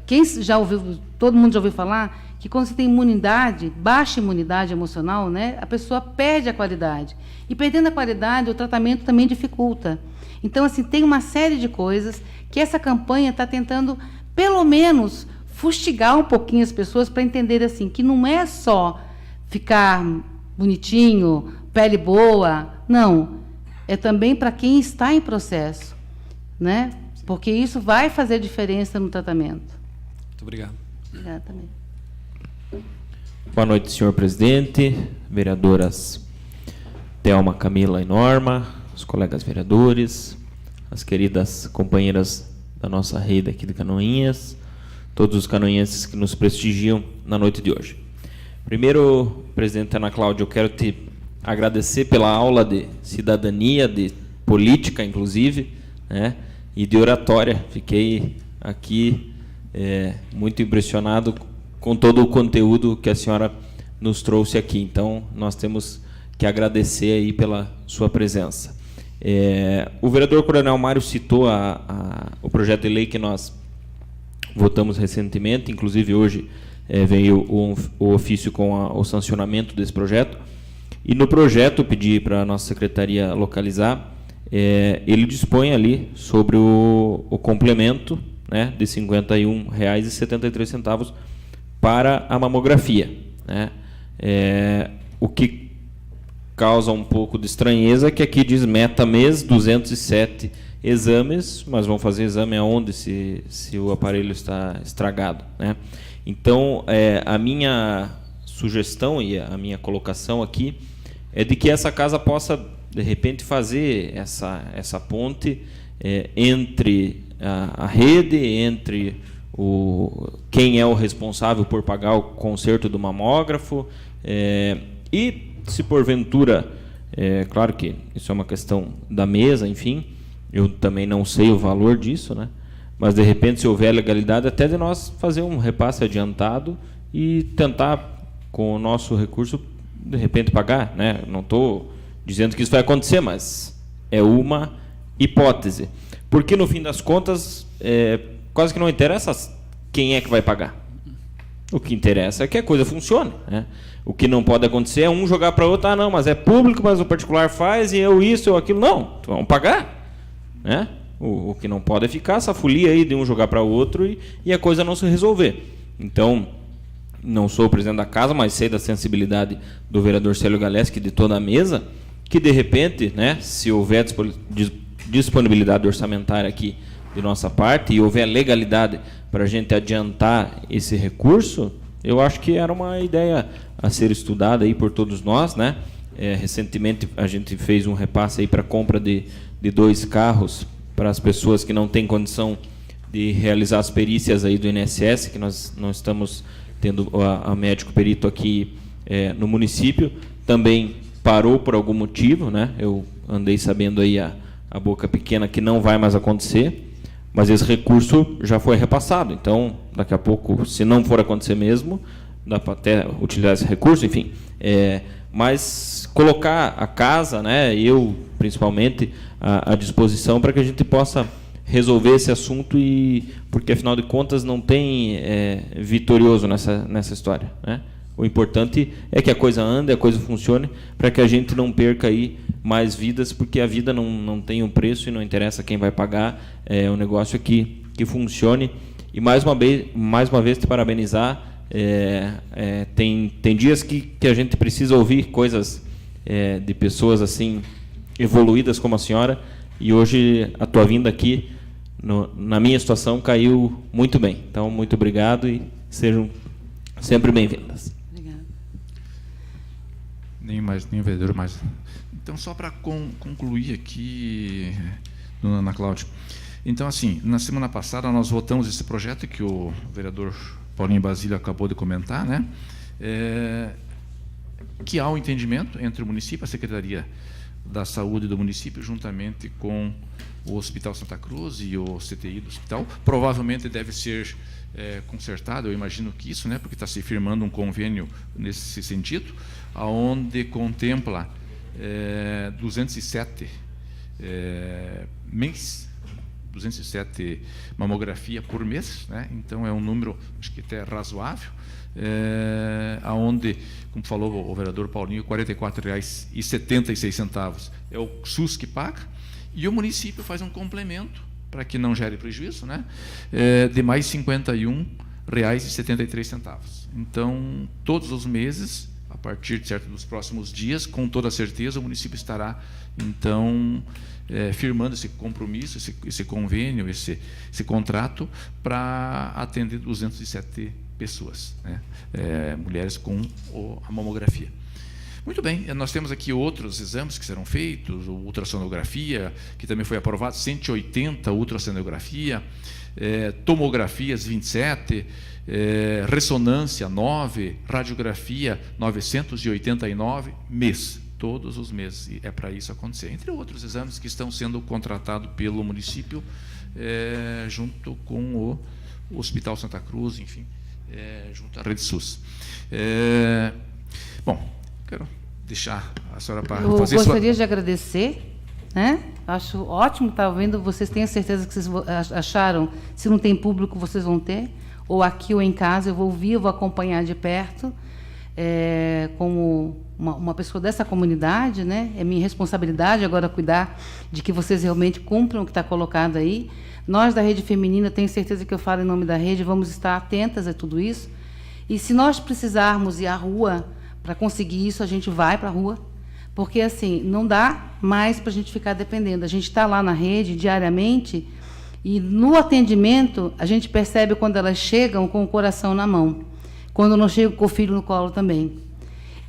Quem já ouviu, todo mundo já ouviu falar que quando você tem imunidade, baixa imunidade emocional, né, a pessoa perde a qualidade. E perdendo a qualidade, o tratamento também dificulta. Então, assim, tem uma série de coisas que essa campanha está tentando, pelo menos, fustigar um pouquinho as pessoas para entender assim, que não é só ficar bonitinho, pele boa, não. É também para quem está em processo, né? Porque isso vai fazer diferença no tratamento. Muito obrigado. Obrigada também. Boa noite, senhor presidente, vereadoras Thelma, Camila e Norma, os colegas vereadores, as queridas companheiras da nossa rede aqui de Canoinhas, todos os canoinhenses que nos prestigiam na noite de hoje. Primeiro, presidente Ana Cláudia, eu quero te agradecer pela aula de cidadania, de política, inclusive, né, e de oratória. Fiquei aqui muito impressionado com todo o conteúdo que a senhora nos trouxe aqui. Então, nós temos que agradecer aí pela sua presença. O vereador Coronel Mário citou o projeto de lei que nós votamos recentemente, inclusive hoje veio o ofício com o sancionamento desse projeto. E no projeto, eu pedi para a nossa secretaria localizar, ele dispõe ali sobre o complemento, né, de R$ 51,73 para a mamografia, né? O que causa um pouco de estranheza é que aqui diz meta mês 207 exames, mas vão fazer exame aonde se o aparelho está estragado, né? Então, a minha sugestão e a minha colocação aqui é de que essa casa possa, de repente, fazer essa ponte entre a rede, entre quem é o responsável por pagar o conserto do mamógrafo, e se porventura, claro que isso é uma questão da mesa, enfim, eu também não sei o valor disso, né? Mas de repente, se houver legalidade, até de nós fazer um repasse adiantado e tentar, com o nosso recurso, de repente pagar, né? Não estou dizendo que isso vai acontecer, mas é uma hipótese. Porque, no fim das contas, quase que não interessa quem é que vai pagar. O que interessa é que a coisa funcione, né? O que não pode acontecer é um jogar para o outro, não, mas é público, mas o particular faz, e eu isso, eu aquilo. Não, vamos pagar, né? O que não pode é ficar essa folia aí de um jogar para o outro e a coisa não se resolver. Então, não sou o presidente da casa, mas sei da sensibilidade do vereador Célio Galeski, de toda a mesa, que de repente, né, se houver disponibilidade orçamentária aqui de nossa parte e houver legalidade para a gente adiantar esse recurso, eu acho que era uma ideia a ser estudada aí por todos nós, né? Recentemente a gente fez um repasse aí para a compra de 2 carros para as pessoas que não têm condição de realizar as perícias aí do INSS, que nós não estamos tendo a médico perito aqui no município. Também parou por algum motivo, né? Eu andei sabendo aí a boca pequena que não vai mais acontecer, mas esse recurso já foi repassado. Então, daqui a pouco, se não for acontecer mesmo, dá para até utilizar esse recurso, enfim. Mas colocar a casa, né, eu principalmente, à disposição para que a gente possa resolver esse assunto, porque afinal de contas não tem vitorioso nessa história, né? O importante é que a coisa ande, a coisa funcione, para que a gente não perca aí mais vidas, porque a vida não tem um preço e não interessa quem vai pagar. É um negócio que funcione. E mais uma vez te parabenizar. Tem dias que a gente precisa ouvir coisas de pessoas assim evoluídas como a senhora, e hoje a tua vinda aqui na minha situação caiu muito bem. Então, muito obrigado e sejam sempre bem-vindas. Nem vereador mais. Então, só para concluir aqui, dona Ana Cláudia. Então, assim, na semana passada nós votamos esse projeto que o vereador Paulinho Basílio acabou de comentar, né? Que há um entendimento entre o município, a Secretaria da Saúde do município, juntamente com o Hospital Santa Cruz e o CTI do hospital. Provavelmente deve ser consertado, eu imagino que isso, né, porque está se firmando um convênio nesse sentido, aonde contempla 207 207 mamografia por mês, né? Então é um número, acho que até razoável, aonde, como falou o vereador Paulinho, R$ 44,76 é o SUS que paga, e o município faz um complemento para que não gere prejuízo, né? De mais R$ 51,73. Então, todos os meses, a partir dos próximos dias, com toda certeza, o município estará, então, firmando esse compromisso, esse convênio, esse contrato, para atender 207 pessoas, né? Mulheres com a mamografia. Muito bem, nós temos aqui outros exames que serão feitos, ultrassonografia, que também foi aprovado, 180 ultrassonografia, tomografias 27, ressonância 9, radiografia 989 mês, todos os meses, e é para isso acontecer, entre outros exames que estão sendo contratados pelo município, junto com o Hospital Santa Cruz, enfim, junto à Rede SUS. Bom, quero deixar a senhora para fazer Eu gostaria de agradecer, né? Acho ótimo estar ouvindo. Vocês têm certeza que vocês acharam, se não tem público, vocês vão ter, ou aqui ou em casa, eu vou ouvir, eu vou acompanhar de perto, como uma pessoa dessa comunidade, né? É minha responsabilidade agora cuidar de que vocês realmente cumpram o que está colocado aí. Nós, da Rede Feminina, tenho certeza que eu falo em nome da rede, vamos estar atentas a tudo isso. E se nós precisarmos ir à rua para conseguir isso, a gente vai para a rua, porque assim não dá mais para a gente ficar dependendo. A gente está lá na rede diariamente e no atendimento a gente percebe quando elas chegam com o coração na mão, quando não chegam com o filho no colo também.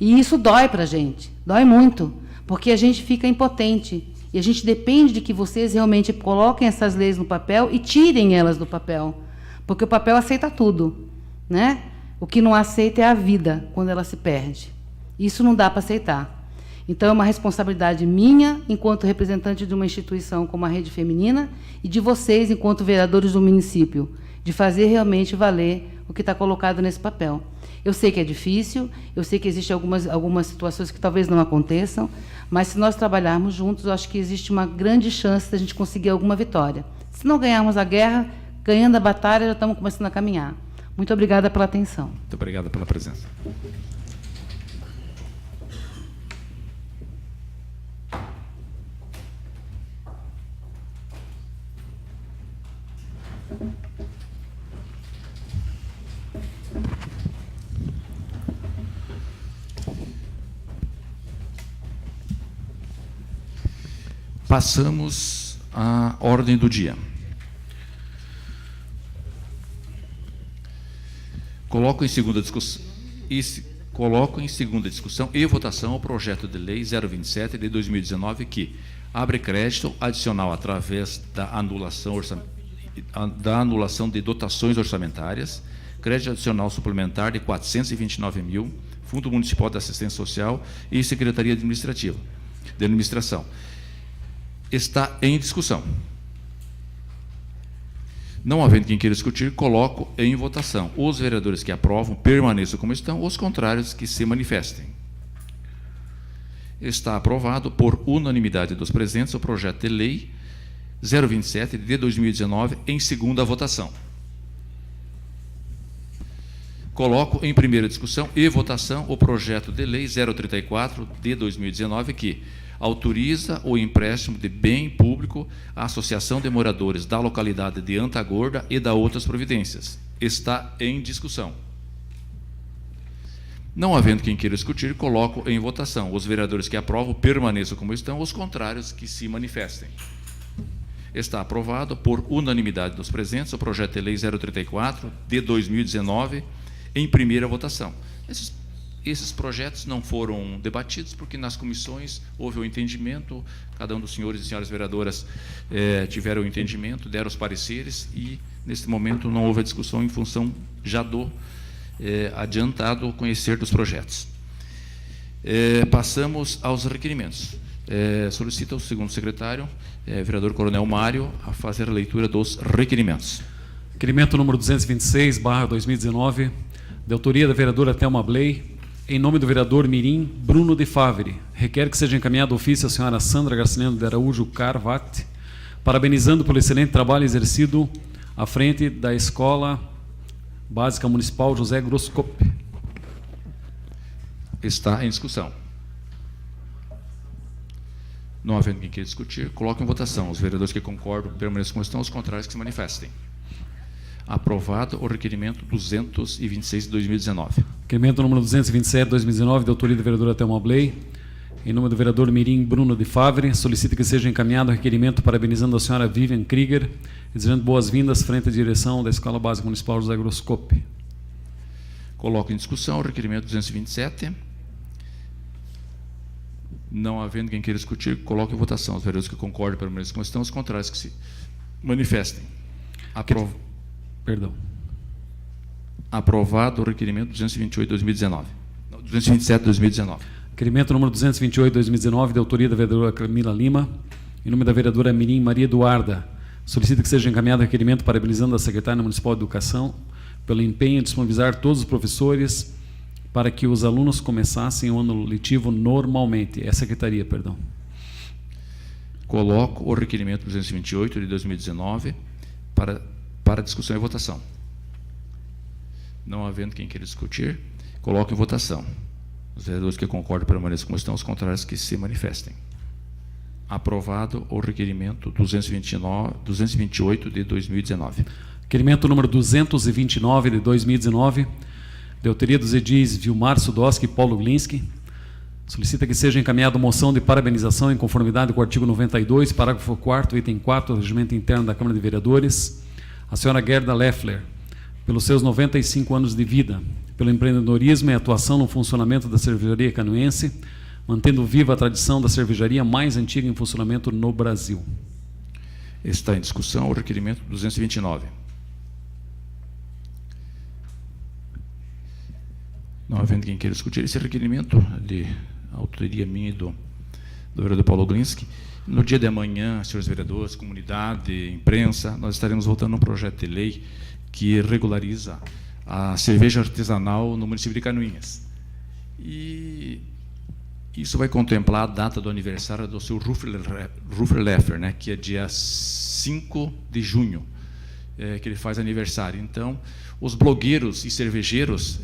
E isso dói para a gente, dói muito, porque a gente fica impotente e a gente depende de que vocês realmente coloquem essas leis no papel e tirem elas do papel, porque o papel aceita tudo, né? O que não aceita é a vida, quando ela se perde. Isso não dá para aceitar. Então, é uma responsabilidade minha, enquanto representante de uma instituição como a Rede Feminina, e de vocês, enquanto vereadores do município, de fazer realmente valer o que está colocado nesse papel. Eu sei que é difícil, eu sei que existem algumas situações que talvez não aconteçam, mas se nós trabalharmos juntos, eu acho que existe uma grande chance de a gente conseguir alguma vitória. Se não ganharmos a guerra, ganhando a batalha, já estamos começando a caminhar. Muito obrigada pela atenção. Muito obrigado pela presença. Passamos à ordem do dia. Coloco em segunda discussão e votação o projeto de lei 027 de 2019 que abre crédito adicional através da anulação de dotações orçamentárias, crédito adicional suplementar de 429 mil, Fundo Municipal de Assistência Social e Secretaria de Administração. Está em discussão. Não havendo quem queira discutir, coloco em votação. Os vereadores que aprovam permaneçam como estão, os contrários que se manifestem. Está aprovado por unanimidade dos presentes o projeto de lei 027 de 2019 em segunda votação. Coloco em primeira discussão e votação o projeto de lei 034 de 2019 que autoriza o empréstimo de bem público à Associação de Moradores da localidade de Antagorda e da outras providências. Está em discussão. Não havendo quem queira discutir, coloco em votação. Os vereadores que aprovam permaneçam como estão, os contrários que se manifestem. Está aprovado por unanimidade dos presentes o projeto de lei 034 de 2019 em primeira votação. Esses projetos não foram debatidos porque nas comissões houve o entendimento, cada um dos senhores e senhoras vereadoras tiveram o entendimento, deram os pareceres e, nesse momento, não houve a discussão em função já do adiantado conhecer dos projetos. Passamos aos requerimentos. Solicita o segundo secretário, vereador Coronel Mário, a fazer a leitura dos requerimentos. Requerimento número 226/2019, de autoria da vereadora Thelma Bley, em nome do vereador Mirim Bruno de Favre, requer que seja encaminhado ofício à senhora Sandra Garcileno de Araújo Carvati, parabenizando pelo excelente trabalho exercido à frente da Escola Básica Municipal José Groscope. Está em discussão. Não havendo quem queira discutir, coloco em votação. Os vereadores que concordam permaneçam como estão, os contrários que se manifestem. Aprovado o requerimento 226 de 2019. Requerimento número 227 de 2019, de autoria da vereadora Thelma Bley, em nome do vereador Mirim Bruno de Favre, solicita que seja encaminhado o requerimento parabenizando a senhora Vivian Krieger, desejando boas-vindas frente à direção da Escola Básica Municipal José Groscope. Coloco em discussão o requerimento 227. Não havendo quem queira discutir, coloco em votação. Os vereadores que concordam permaneçam como estão, os contrários que se manifestem. Aprovado o requerimento 228 de 2019. 227 de 2019. Requerimento número 228 de 2019, de autoria da vereadora Camila Lima, em nome da vereadora Mirim Maria Eduarda, solicita que seja encaminhado o requerimento parabenizando a secretária municipal de Educação pelo empenho de disponibilizar todos os professores para que os alunos começassem o ano letivo normalmente. Secretaria, perdão. Coloco o requerimento 228 de 2019 para discussão e votação. Não havendo quem queira discutir, coloco em votação. Os vereadores que concordam permaneçam como estão, os contrários que se manifestem. Aprovado o requerimento 228 de 2019. Requerimento número 229 de 2019, de autoria dos edis Vilmar Sudoski e Paulo Glinski, solicita que seja encaminhada moção de parabenização em conformidade com o artigo 92, parágrafo 4º, item 4 do Regimento Interno da Câmara de Vereadores, a senhora Gerda Leffler, pelos seus 95 anos de vida, pelo empreendedorismo e atuação no funcionamento da cervejaria canoense, mantendo viva a tradição da cervejaria mais antiga em funcionamento no Brasil. Está em discussão o requerimento 229. Não havendo quem queira discutir esse requerimento, de autoria minha e do vereador Paulo Glinski, no dia de amanhã, senhores vereadores, comunidade, imprensa, nós estaremos votando um projeto de lei que regulariza a cerveja artesanal no município de Canoinhas. E isso vai contemplar a data do aniversário do seu Ruffler-Leffer, né, que é dia 5 de junho, que ele faz aniversário. Então, os blogueiros e cervejeiros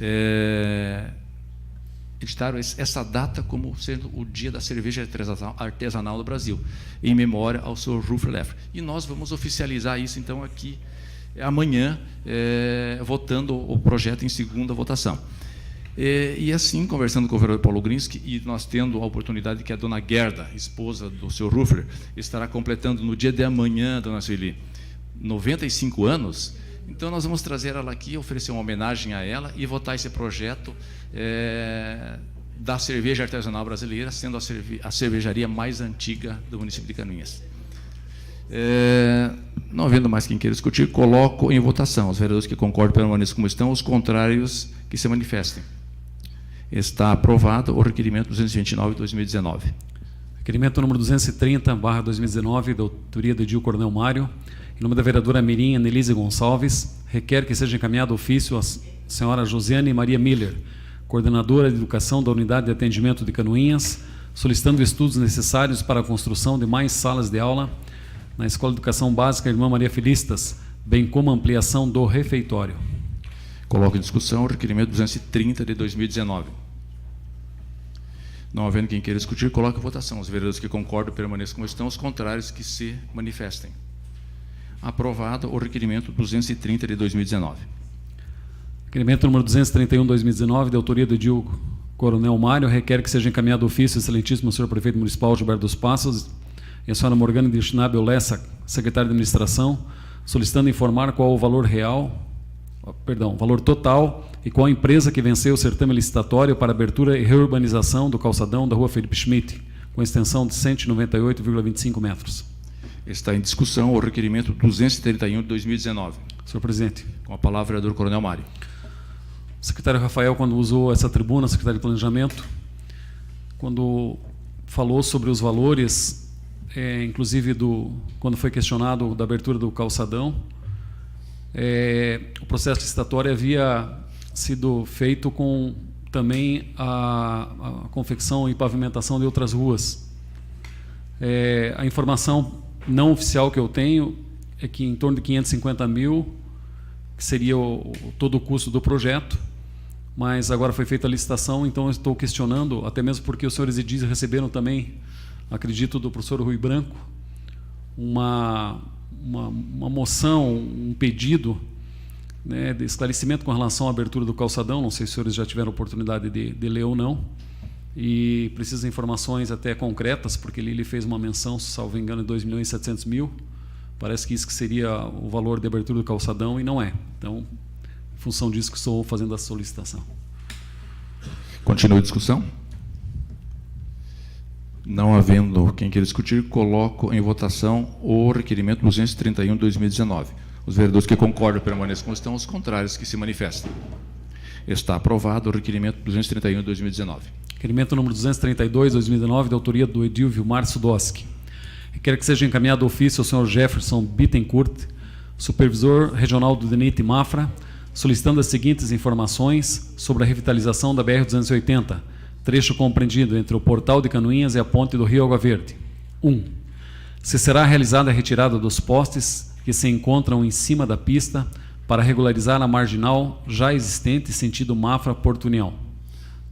editaram essa data como sendo o dia da cerveja artesanal do Brasil, em memória ao seu Ruffler-Leffer. E nós vamos oficializar isso, então, aqui amanhã, votando o projeto em segunda votação. E assim, conversando com o vereador Paulo Grinski, e nós tendo a oportunidade que a dona Gerda, esposa do seu Ruffler, estará completando no dia de amanhã, dona Sueli, 95 anos, então nós vamos trazer ela aqui, oferecer uma homenagem a ela e votar esse projeto da cerveja artesanal brasileira, sendo a cervejaria mais antiga do município de Canoinhas. Não havendo mais quem queira discutir, coloco em votação. Os vereadores que concordam permaneçam como estão, os contrários que se manifestem. Está aprovado o requerimento 229/2019. Requerimento número 230/2019, da autoria do Edil Coronel Mário, em nome da vereadora Mirim Anelise Gonçalves, requer que seja encaminhado ofício à senhora Josiane Maria Miller, coordenadora de educação da Unidade de Atendimento de Canoinhas, solicitando estudos necessários para a construção de mais salas de aula na Escola de Educação Básica Irmã Maria Felistas, bem como ampliação do refeitório. Coloco em discussão o requerimento 230 de 2019. Não havendo quem queira discutir, coloco em votação. Os vereadores que concordam permaneçam como estão, os contrários que se manifestem. Aprovado o requerimento 230 de 2019. Requerimento número 231/2019, de autoria do Edil Coronel Mário, requer que seja encaminhado ofício ao excelentíssimo senhor prefeito municipal Gilberto dos Passos e a senhora Morgana de Schnabel Lessa, secretária de administração, solicitando informar qual o valor valor total e qual a empresa que venceu o certame licitatório para abertura e reurbanização do calçadão da rua Felipe Schmidt, com extensão de 198,25 metros. Está em discussão o requerimento 231 de 2019. Senhor presidente. Com a palavra, o vereador Coronel Mário. O secretário Rafael, quando usou essa tribuna, secretário de Planejamento, quando falou sobre os valores, inclusive quando foi questionado da abertura do calçadão, o processo licitatório havia sido feito com também a confecção e pavimentação de outras ruas. A informação não oficial que eu tenho é que em torno de 550 mil, que seria todo o custo do projeto, mas agora foi feita a licitação, então eu estou questionando, até mesmo porque os senhores edis receberam também, acredito, do professor Rui Branco, uma moção, um pedido, né, de esclarecimento com relação à abertura do calçadão. Não sei se os senhores já tiveram oportunidade de ler ou não, e precisa de informações até concretas, porque ele fez uma menção, salvo engano, de 2.700.000. Parece que isso que seria o valor de abertura do calçadão, e não é. Então, em função disso que estou fazendo a solicitação. Continua a discussão? Não havendo quem queira discutir, coloco em votação o requerimento 231 de 2019. Os vereadores que concordam permaneçam como estão, os contrários que se manifestem. Está aprovado o requerimento 231 de 2019. Requerimento número 232, 2019, da autoria do edil Vilmar Sudoski. Requer que seja encaminhado ofício ao senhor Jefferson Bittencourt, supervisor regional do DENIT Mafra, solicitando as seguintes informações sobre a revitalização da BR-280, trecho compreendido entre o Portal de Canoinhas e a ponte do Rio Água Verde. 1. Se será realizada a retirada dos postes que se encontram em cima da pista para regularizar a marginal já existente sentido Mafra-Porto União.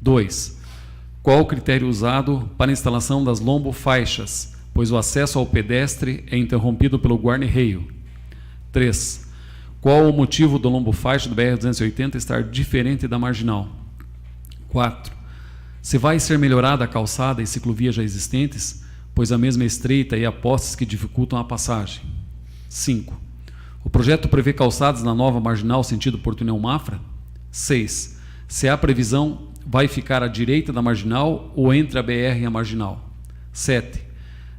2. Qual o critério usado para a instalação das lombofaixas, pois o acesso ao pedestre é interrompido pelo guarda-reio? 3. Qual o motivo do lombofaixa do BR-280 estar diferente da marginal? 4. Se vai ser melhorada a calçada e ciclovia já existentes, pois a mesma é estreita e há postes que dificultam a passagem. 5. O projeto prevê calçadas na nova marginal sentido Porto União Mafra? 6. Se há previsão, vai ficar à direita da marginal ou entre a BR e a marginal? 7.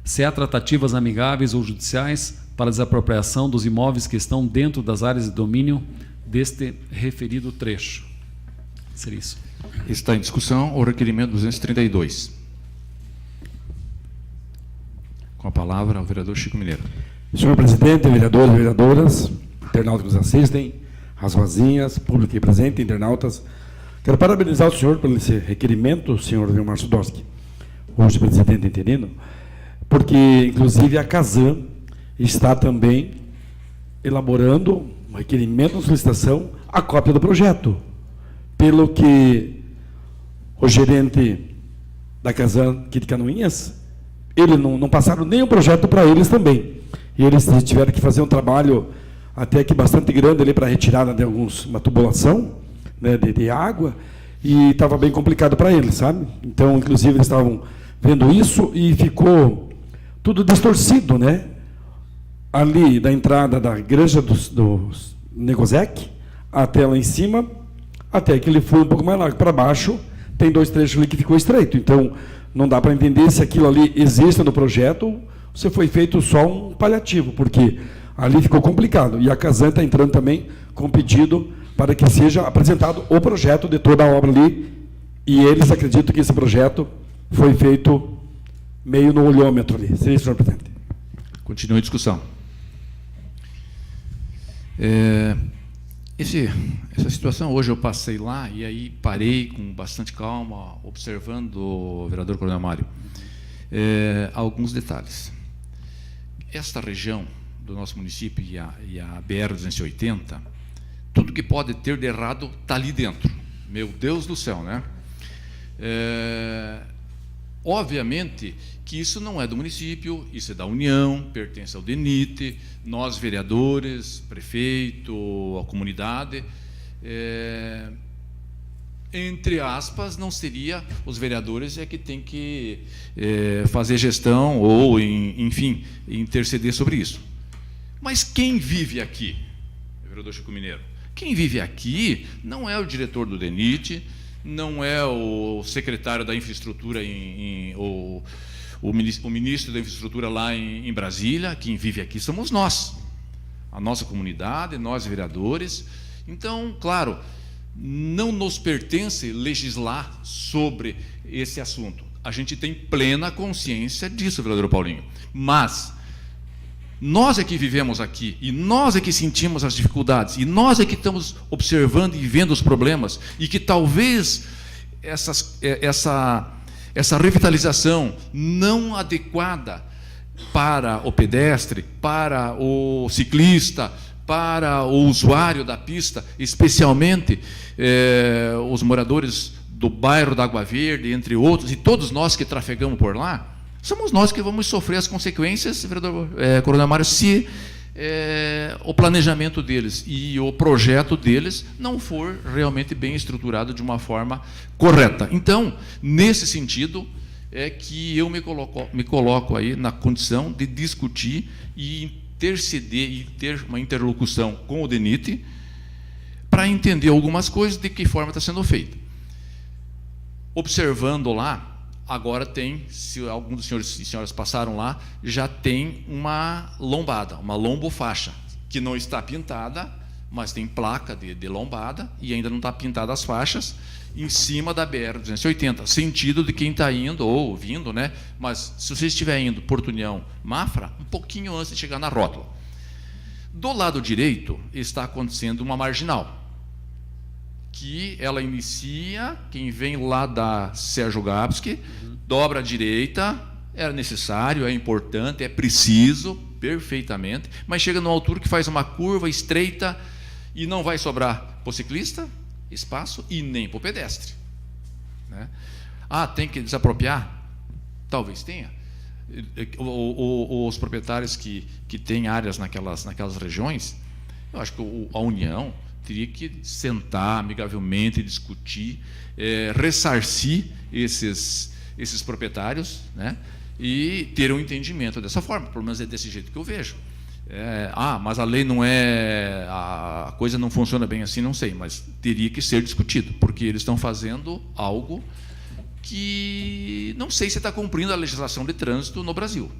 Se há tratativas amigáveis ou judiciais para desapropriação dos imóveis que estão dentro das áreas de domínio deste referido trecho. Seria isso. Está em discussão o requerimento 232. Com a palavra, o vereador Chico Mineiro. Senhor presidente, vereadores e vereadoras, internautas que nos assistem, as Rosinhas, público aqui presente, internautas. Quero parabenizar o senhor pelo esse requerimento, senhor Vilmar Sudowski, hoje presidente interino, porque, inclusive, a Casan está também elaborando um requerimento, uma solicitação, a cópia do projeto, pelo que o gerente da Casan aqui de Canoinhas, ele não passaram nem o projeto para eles também. E eles tiveram que fazer um trabalho até que bastante grande ali para retirada de uma tubulação, né, de água, e estava bem complicado para eles, sabe? Então, inclusive, eles estavam vendo isso e ficou tudo distorcido, né? Ali da entrada da igreja do Negozec até lá em cima, até que ele foi um pouco mais largo para baixo, tem 2 trechos ali que ficou estreito. Então, não dá para entender se aquilo ali existe no projeto ou se foi feito só um paliativo, porque ali ficou complicado. E a Casan está entrando também com pedido para que seja apresentado o projeto de toda a obra ali, e eles acreditam que esse projeto foi feito meio no olhômetro ali. Sim, senhor presidente. Continua a discussão. Essa situação, hoje eu passei lá e aí parei com bastante calma, observando o vereador Coronel Mário, alguns detalhes. Esta região do nosso município e a BR-280, tudo que pode ter de errado está ali dentro. Meu Deus do céu, né? Obviamente que isso não é do município, isso é da União, pertence ao DENIT, nós vereadores, prefeito, a comunidade, entre aspas, não seria os vereadores que tem que fazer gestão ou, enfim, interceder sobre isso. Mas quem vive aqui, vereador Chico Mineiro? Quem vive aqui não é o diretor do DENIT, não é o secretário da infraestrutura, o ministro da infraestrutura lá em Brasília. Quem vive aqui somos nós, a nossa comunidade, nós vereadores. Então, claro, não nos pertence legislar sobre esse assunto. A gente tem plena consciência disso, vereador Paulinho. Mas nós é que vivemos aqui, e nós é que sentimos as dificuldades, e nós é que estamos observando e vendo os problemas, e que talvez essa revitalização não adequada para o pedestre, para o ciclista, para o usuário da pista, especialmente os moradores do bairro da Água Verde, entre outros, e todos nós que trafegamos por lá, somos nós que vamos sofrer as consequências, vereador Coronel Mário, se o planejamento deles e o projeto deles não for realmente bem estruturado de uma forma correta. Então, nesse sentido, é que eu me coloco aí na condição de discutir e interceder e ter uma interlocução com o DENIT para entender algumas coisas, de que forma está sendo feito. Observando lá, agora tem, se alguns dos senhores e senhoras passaram lá, já tem uma lombada, uma lombofaixa, que não está pintada, mas tem placa de lombada, e ainda não está pintada as faixas, em cima da BR-280, sentido de quem está indo, ou vindo, né? Mas se você estiver indo Porto União, Mafra, um pouquinho antes de chegar na rótula. Do lado direito está acontecendo uma marginal, que ela inicia, quem vem lá da Sérgio Gabski, dobra à direita, é necessário, é importante, é preciso, perfeitamente, mas chega numa altura que faz uma curva estreita e não vai sobrar para o ciclista espaço e nem para o pedestre, né? Tem que desapropriar? Talvez tenha. Os proprietários que têm áreas naquelas regiões, eu acho que a União teria que sentar amigavelmente, discutir, ressarcir esses proprietários, né, e ter um entendimento dessa forma. Pelo menos é desse jeito que eu vejo. Mas a lei não é... A coisa não funciona bem assim, não sei, mas teria que ser discutido, porque eles estão fazendo algo que não sei se está cumprindo a legislação de trânsito no Brasil.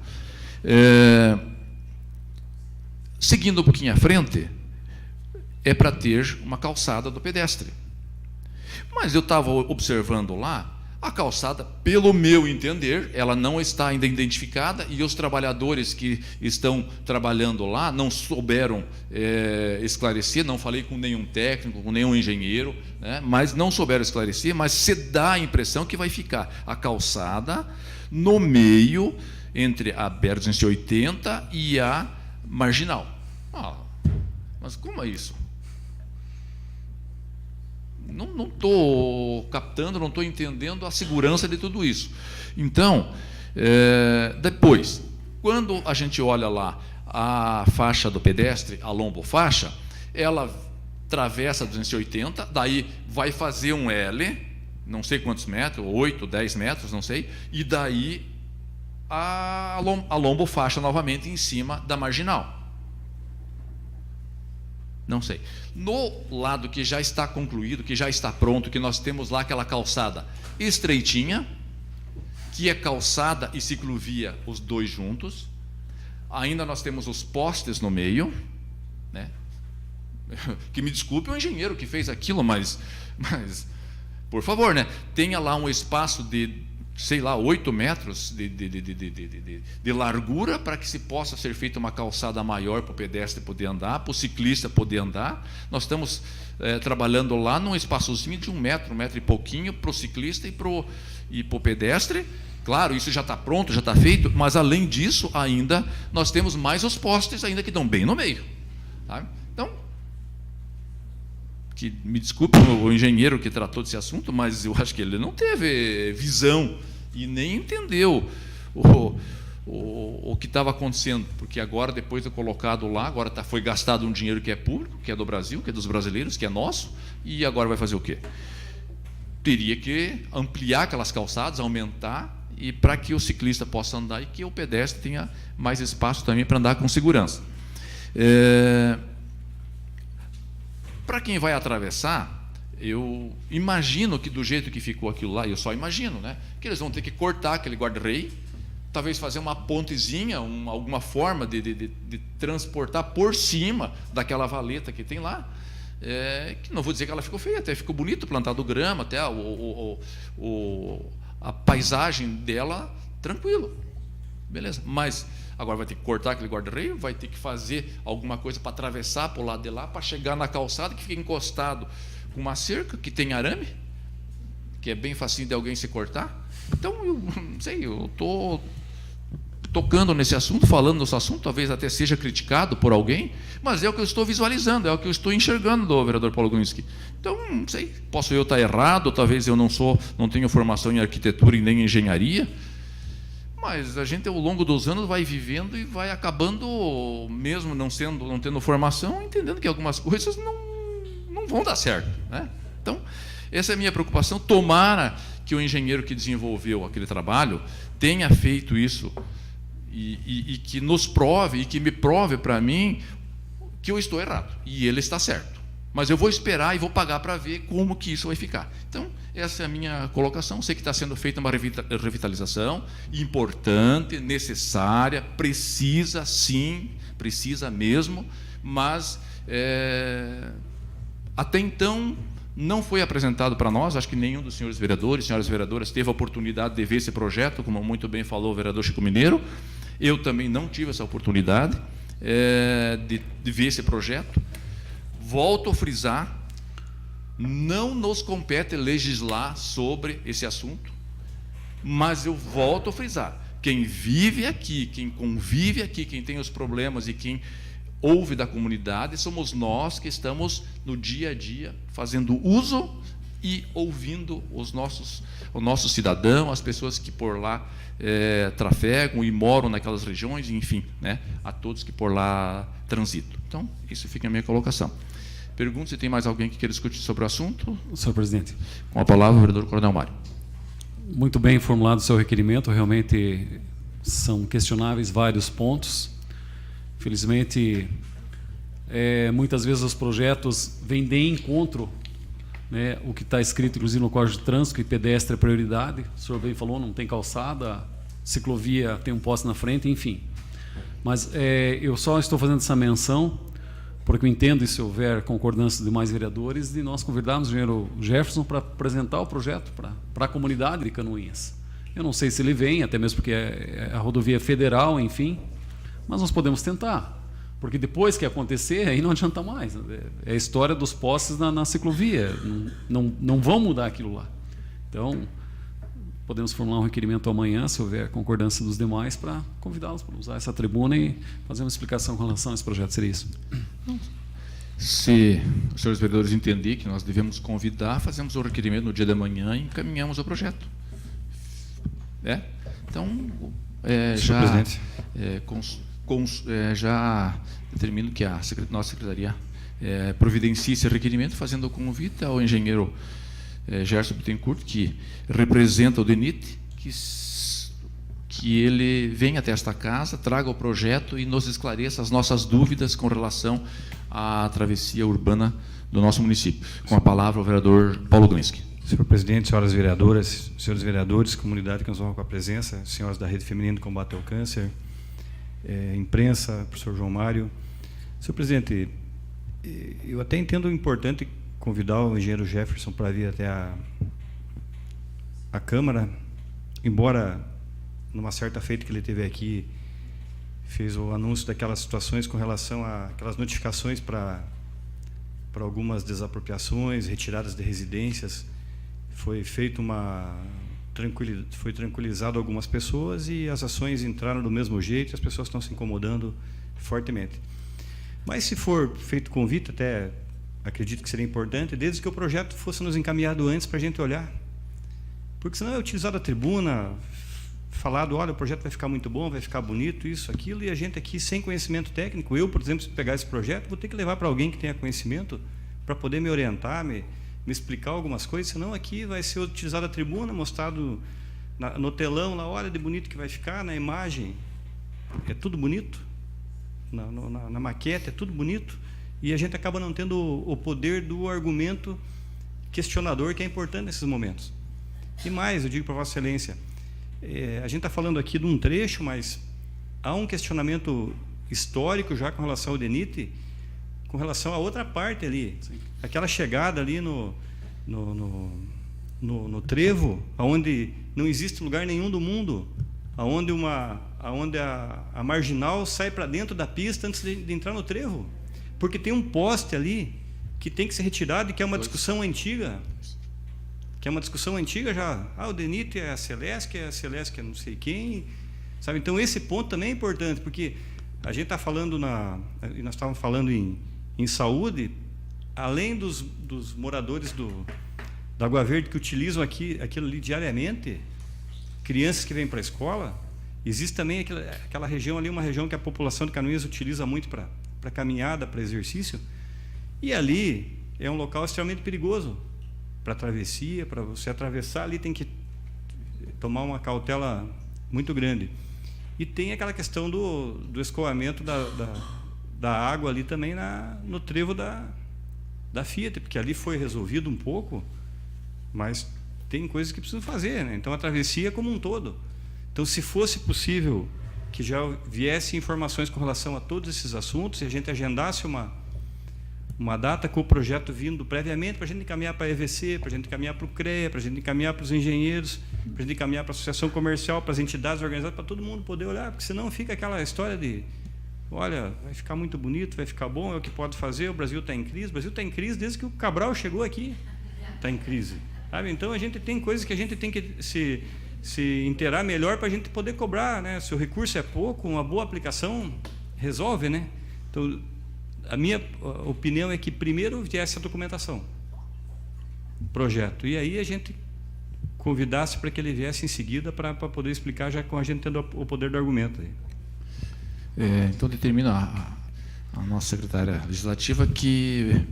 Seguindo um pouquinho à frente, é para ter uma calçada do pedestre. Mas eu estava observando lá, A calçada, pelo meu entender, ela não está ainda identificada e os trabalhadores que estão trabalhando lá não souberam esclarecer, não falei com nenhum técnico, com nenhum engenheiro, né, mas não souberam esclarecer, mas se dá a impressão que vai ficar a calçada no meio entre a BR-280 e a Marginal. Mas como é isso? Não estou captando, não estou entendendo a segurança de tudo isso. Então, depois, quando a gente olha lá a faixa do pedestre, a lombofaixa, ela atravessa 280, daí vai fazer um L, não sei quantos metros, 8, 10 metros, não sei, e daí a lombofaixa novamente em cima da Marginal. Não sei. No lado que já está concluído, que já está pronto, que nós temos lá aquela calçada estreitinha, que é calçada e ciclovia os dois juntos. Ainda nós temos os postes no meio, né? Que me desculpe o engenheiro que fez aquilo, mas por favor, né? Tenha lá um espaço de, sei lá, 8 metros de largura para que se possa ser feita uma calçada maior para o pedestre poder andar, para o ciclista poder andar. Nós estamos trabalhando lá num espaçozinho de 1 metro, 1 metro e pouquinho para o ciclista e para o pedestre. Claro, isso já está pronto, já está feito, mas além disso ainda nós temos mais os postes ainda que estão bem no meio. Tá? Então, que me desculpe o engenheiro que tratou desse assunto, mas eu acho que ele não teve visão e nem entendeu o que estava acontecendo, porque agora, depois de colocado lá, agora foi gastado um dinheiro que é público, que é do Brasil, que é dos brasileiros, que é nosso, e agora vai fazer o quê? Teria que ampliar aquelas calçadas, aumentar, e para que o ciclista possa andar e que o pedestre tenha mais espaço também para andar com segurança. Para quem vai atravessar, eu imagino que do jeito que ficou aquilo lá, eu só imagino, né, que eles vão ter que cortar aquele guarda-rei, talvez fazer uma pontezinha, alguma forma de transportar por cima daquela valeta que tem lá, que não vou dizer que ela ficou feia, até ficou bonito, plantado grama, até a paisagem dela, tranquilo, beleza, mas agora vai ter que cortar aquele guarda-reio, vai ter que fazer alguma coisa para atravessar para o lado de lá, para chegar na calçada que fica encostado com uma cerca que tem arame, que é bem facinho de alguém se cortar. Então, eu não sei, eu estou tocando nesse assunto, falando nesse assunto, talvez até seja criticado por alguém, mas é o que eu estou visualizando, é o que eu estou enxergando do vereador Paulo Grunski. Então, não sei, posso eu estar errado, talvez eu não tenho formação em arquitetura e nem em engenharia, mas a gente, ao longo dos anos, vai vivendo e vai acabando, mesmo não tendo formação, entendendo que algumas coisas não vão dar certo, né? Então, essa é a minha preocupação. Tomara que o engenheiro que desenvolveu aquele trabalho tenha feito isso e que nos prove, e que me prove para mim que eu estou errado e ele está certo. Mas eu vou esperar e vou pagar para ver como que isso vai ficar. Então, essa é a minha colocação. Sei que está sendo feita uma revitalização importante, necessária, precisa sim, precisa mesmo, mas até então não foi apresentado para nós, acho que nenhum dos senhores vereadores, senhoras vereadoras, teve a oportunidade de ver esse projeto, como muito bem falou o vereador Chico Mineiro. Eu também não tive essa oportunidade de ver esse projeto. Volto a frisar, não nos compete legislar sobre esse assunto, mas eu volto a frisar, quem vive aqui, quem convive aqui, quem tem os problemas e quem ouve da comunidade, somos nós que estamos no dia a dia fazendo uso e ouvindo o nosso cidadão, as pessoas que por lá trafegam e moram naquelas regiões, enfim, né, a todos que por lá transitam. Então, isso fica a minha colocação. Pergunto se tem mais alguém que queira discutir sobre o assunto. Senhor presidente. Com a palavra, o vereador Coronel Mário. Muito bem formulado o seu requerimento, realmente são questionáveis vários pontos. Felizmente, muitas vezes os projetos vêm de encontro, né, o que está escrito, inclusive, no Código de Trânsito, que pedestre é prioridade. O senhor bem falou, não tem calçada, ciclovia tem um poste na frente, enfim. Mas eu só estou fazendo essa menção porque eu entendo, e se houver concordância de demais vereadores, de nós convidarmos o engenheiro Jefferson para apresentar o projeto para a comunidade de Canoinhas. Eu não sei se ele vem, até mesmo porque a rodovia é federal, enfim, mas nós podemos tentar. Porque depois que acontecer, aí não adianta mais. É a história dos postes na ciclovia. Não vão mudar aquilo lá. Então, podemos formular um requerimento amanhã, se houver concordância dos demais, para convidá-los para usar essa tribuna e fazer uma explicação com relação a esse projeto. Seria isso? Se os senhores vereadores entenderem que nós devemos convidar, fazemos o requerimento no dia da manhã e encaminhamos o projeto. Então, já determino que a nossa secretaria providencie esse requerimento, fazendo o convite ao engenheiro Gerson Bittencourt, que representa o DENIT, que ele venha até esta casa, traga o projeto e nos esclareça as nossas dúvidas com relação à travessia urbana do nosso município. Com a palavra o vereador Paulo Glinski. Senhor presidente, senhoras vereadoras, senhores vereadores, comunidade que nos honra com a presença, senhoras da Rede Feminina de Combate ao Câncer, imprensa, professor João Mário. Senhor presidente, eu até entendo importante convidar o engenheiro Jefferson para vir até a Câmara, embora numa certa feita que ele teve aqui, fez o anúncio daquelas situações com relação a aquelas notificações para algumas desapropriações, retiradas de residências. Foi feito foi tranquilizado algumas pessoas e as ações entraram do mesmo jeito e as pessoas estão se incomodando fortemente. Mas se for feito convite, até acredito que seria importante, desde que o projeto fosse nos encaminhado antes para a gente olhar. Porque senão é utilizado a tribuna, falado, olha, o projeto vai ficar muito bom, vai ficar bonito, isso, aquilo, e a gente aqui sem conhecimento técnico, eu, por exemplo, se pegar esse projeto, vou ter que levar para alguém que tenha conhecimento para poder me orientar, me explicar algumas coisas, senão aqui vai ser utilizada a tribuna, mostrado no telão, lá, olha de bonito que vai ficar, na imagem, é tudo bonito, na maquete é tudo bonito, e a gente acaba não tendo o poder do argumento questionador, que é importante nesses momentos. E mais, eu digo para Vossa Excelência, a gente está falando aqui de um trecho, mas há um questionamento histórico já com relação ao DENIT, com relação a outra parte ali. Sim. Aquela chegada ali no trevo, onde não existe lugar nenhum do mundo, onde a marginal sai para dentro da pista antes de entrar no trevo. Porque tem um poste ali que tem que ser retirado e que é uma discussão antiga. Que é uma discussão antiga já. O DENIT é a Celesc é não sei quem. Sabe? Então, esse ponto também é importante, porque a gente está falando e nós estávamos falando em saúde, além dos moradores da Água Verde que utilizam aquilo ali diariamente, crianças que vêm para a escola, existe também aquela região ali, uma região que a população de Canoinhas utiliza muito para caminhada, para exercício, e ali é um local extremamente perigoso para travessia, para você atravessar ali tem que tomar uma cautela muito grande. E tem aquela questão do escoamento da água ali também no trevo da Fiat, porque ali foi resolvido um pouco, mas tem coisas que precisam fazer, né? Então a travessia é como um todo. Então, se fosse possível que já viesse informações com relação a todos esses assuntos e a gente agendasse uma data com o projeto vindo previamente para a gente encaminhar para a EVC, para a gente encaminhar para o CREA, para a gente encaminhar para os engenheiros, para a gente encaminhar para a associação comercial, para as entidades organizadas, para todo mundo poder olhar, porque senão fica aquela história de, olha, vai ficar muito bonito, vai ficar bom, é o que pode fazer, o Brasil está em crise. O Brasil está em crise desde que o Cabral chegou aqui, está em crise. Sabe? Então, a gente tem coisas que a gente tem que se inteirar melhor para a gente poder cobrar, né? Se o recurso é pouco, uma boa aplicação resolve, né? Então, a minha opinião é que primeiro viesse a documentação, projeto, e aí a gente convidasse para que ele viesse em seguida para poder explicar, já com a gente tendo o poder do argumento. Então, determina a nossa secretária legislativa que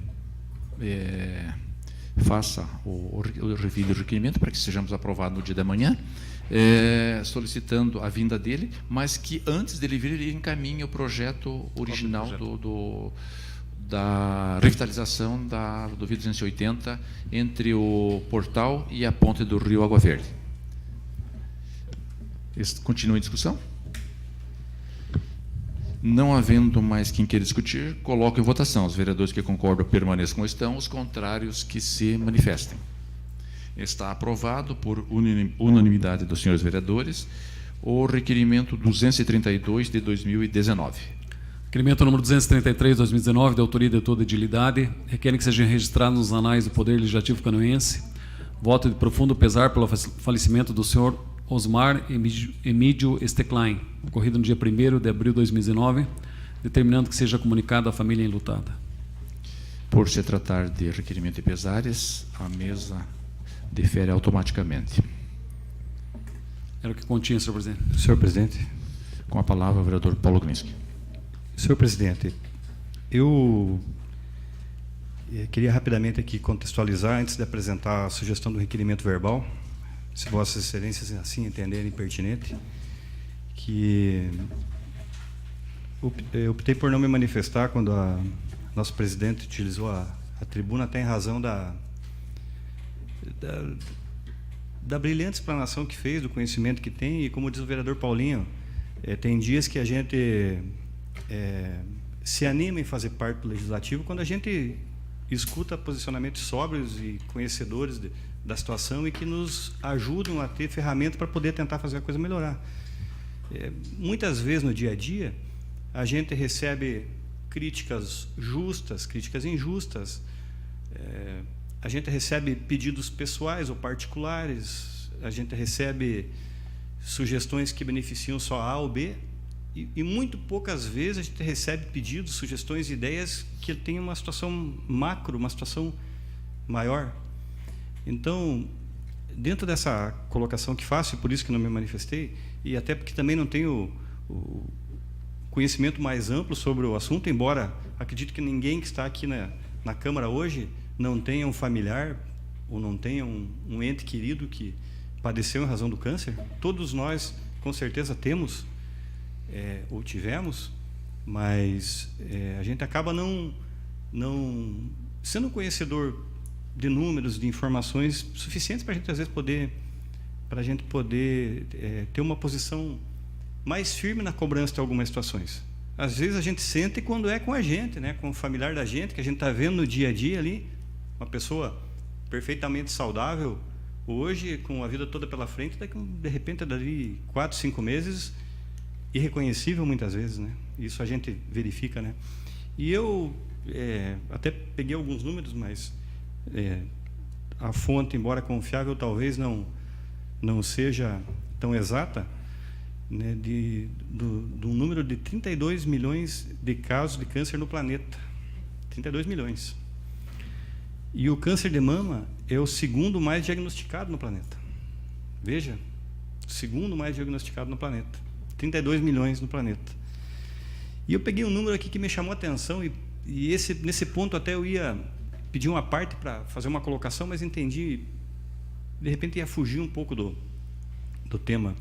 faça o review do requerimento para que sejamos aprovados no dia da manhã, solicitando a vinda dele, mas que antes dele vir ele encaminhe o projeto original da revitalização da rodovia 280 entre o portal e a ponte do Rio Água Verde. Continua em discussão? Não havendo mais quem queira discutir, coloco em votação. Os vereadores que concordam permaneçam como estão, os contrários que se manifestem. Está aprovado por unanimidade dos senhores vereadores o requerimento 232 de 2019. Requerimento número 233, 2019, de autoria e de toda edilidade, requerem que seja registrado nos anais do Poder Legislativo canoense voto de profundo pesar pelo falecimento do senhor Osmar Emídio Stecklain, ocorrido no dia 1º de abril de 2019, determinando que seja comunicado à família enlutada. Por se tratar de requerimento de pesares, a mesa defere automaticamente. Era o que continha, senhor presidente. Senhor presidente. Com a palavra, o vereador Paulo Glinski. Senhor presidente, eu queria rapidamente aqui contextualizar, antes de apresentar a sugestão do requerimento verbal, se vossas excelências assim entenderem pertinente, que eu optei por não me manifestar quando a nosso presidente utilizou a tribuna, até em razão da brilhante explanação que fez, do conhecimento que tem, e como diz o vereador Paulinho, tem dias que a gente se anima em fazer parte do Legislativo quando a gente escuta posicionamentos sóbrios e conhecedores da situação e que nos ajudam a ter ferramentas para poder tentar fazer a coisa melhorar. Muitas vezes no dia a dia a gente recebe críticas justas, críticas injustas, a gente recebe pedidos pessoais ou particulares, a gente recebe sugestões que beneficiam só A ou B, e muito poucas vezes a gente recebe pedidos, sugestões, ideias que têm uma situação macro, uma situação maior. Então, dentro dessa colocação que faço, e por isso que não me manifestei, e até porque também não tenho o conhecimento mais amplo sobre o assunto, embora acredito que ninguém que está aqui na Câmara hoje não tenha um familiar ou não tenha um ente querido que padeceu em razão do câncer. Todos nós, com certeza, temos ou tivemos, mas a gente acaba não sendo conhecedor de números, de informações suficientes para a gente, às vezes, poder ter uma posição mais firme na cobrança de algumas situações. Às vezes a gente sente quando é com a gente, né, com o familiar da gente, que a gente está vendo no dia a dia ali, uma pessoa perfeitamente saudável, hoje, com a vida toda pela frente, de repente, dali 4, 5 meses, irreconhecível muitas vezes, né? Isso a gente verifica, né? E eu até peguei alguns números, mas a fonte, embora confiável, talvez não seja tão exata, né, do número de 32 milhões de casos de câncer no planeta. 32 milhões. E o câncer de mama é o segundo mais diagnosticado no planeta. Veja, o segundo mais diagnosticado no planeta. 32 milhões no planeta. E eu peguei um número aqui que me chamou a atenção, e nesse ponto até eu ia pedir uma parte para fazer uma colocação, mas entendi, de repente ia fugir um pouco do tema.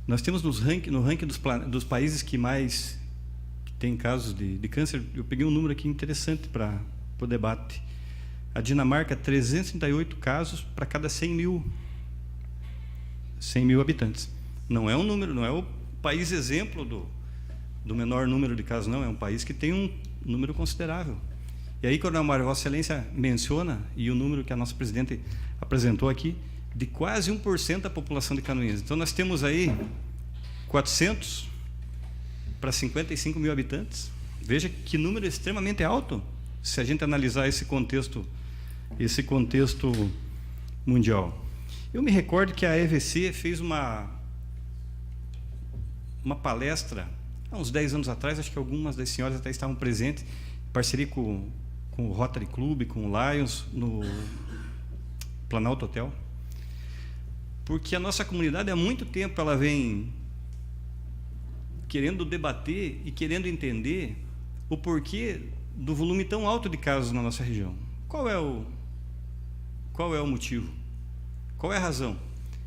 Nós temos no ranking dos países que mais tem casos de câncer, eu peguei um número aqui interessante para o debate. A Dinamarca, 338 casos para cada 100 mil habitantes. Não é um número, não é o país exemplo do menor número de casos, não. É um país que tem um número considerável. E aí, quando a Vossa Excelência menciona, e o número que a nossa presidente apresentou aqui, de quase 1% da população de Canoinhas. Então, nós temos aí 400 para 55 mil habitantes. Veja que número extremamente alto, se a gente analisar esse contexto mundial. Eu me recordo que a EVC fez uma palestra há uns 10 anos atrás, acho que algumas das senhoras até estavam presentes, em parceria com o Rotary Club, com o Lions, no Planalto Hotel, porque a nossa comunidade há muito tempo ela vem querendo debater e querendo entender o porquê do volume tão alto de casos na nossa região. Qual é o motivo? Qual é a razão?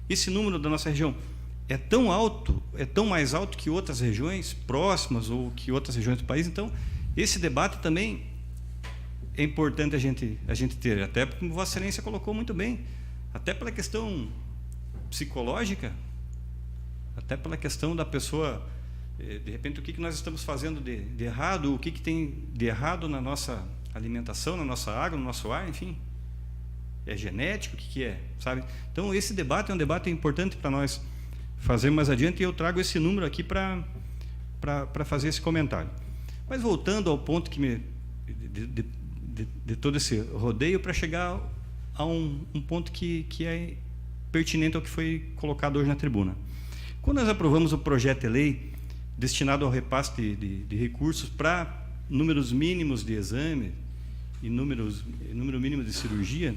Esse número da nossa região é tão alto, é tão mais alto que outras regiões próximas ou que outras regiões do país. Então, esse debate também é importante a gente ter, até porque Vossa Excelência colocou muito bem, até pela questão psicológica, até pela questão da pessoa de repente, o que nós estamos fazendo de errado, o que tem de errado na nossa alimentação, na nossa água, no nosso ar, enfim. É genético, o que é, sabe? Então, esse debate é um debate importante para nós fazer mais adiante, e eu trago esse número aqui para fazer esse comentário. Mas voltando ao ponto que de todo esse rodeio, para chegar a um ponto que é pertinente ao que foi colocado hoje na tribuna. Quando nós aprovamos o projeto de lei destinado ao repasse de recursos para números mínimos de exame e número mínimo de cirurgia,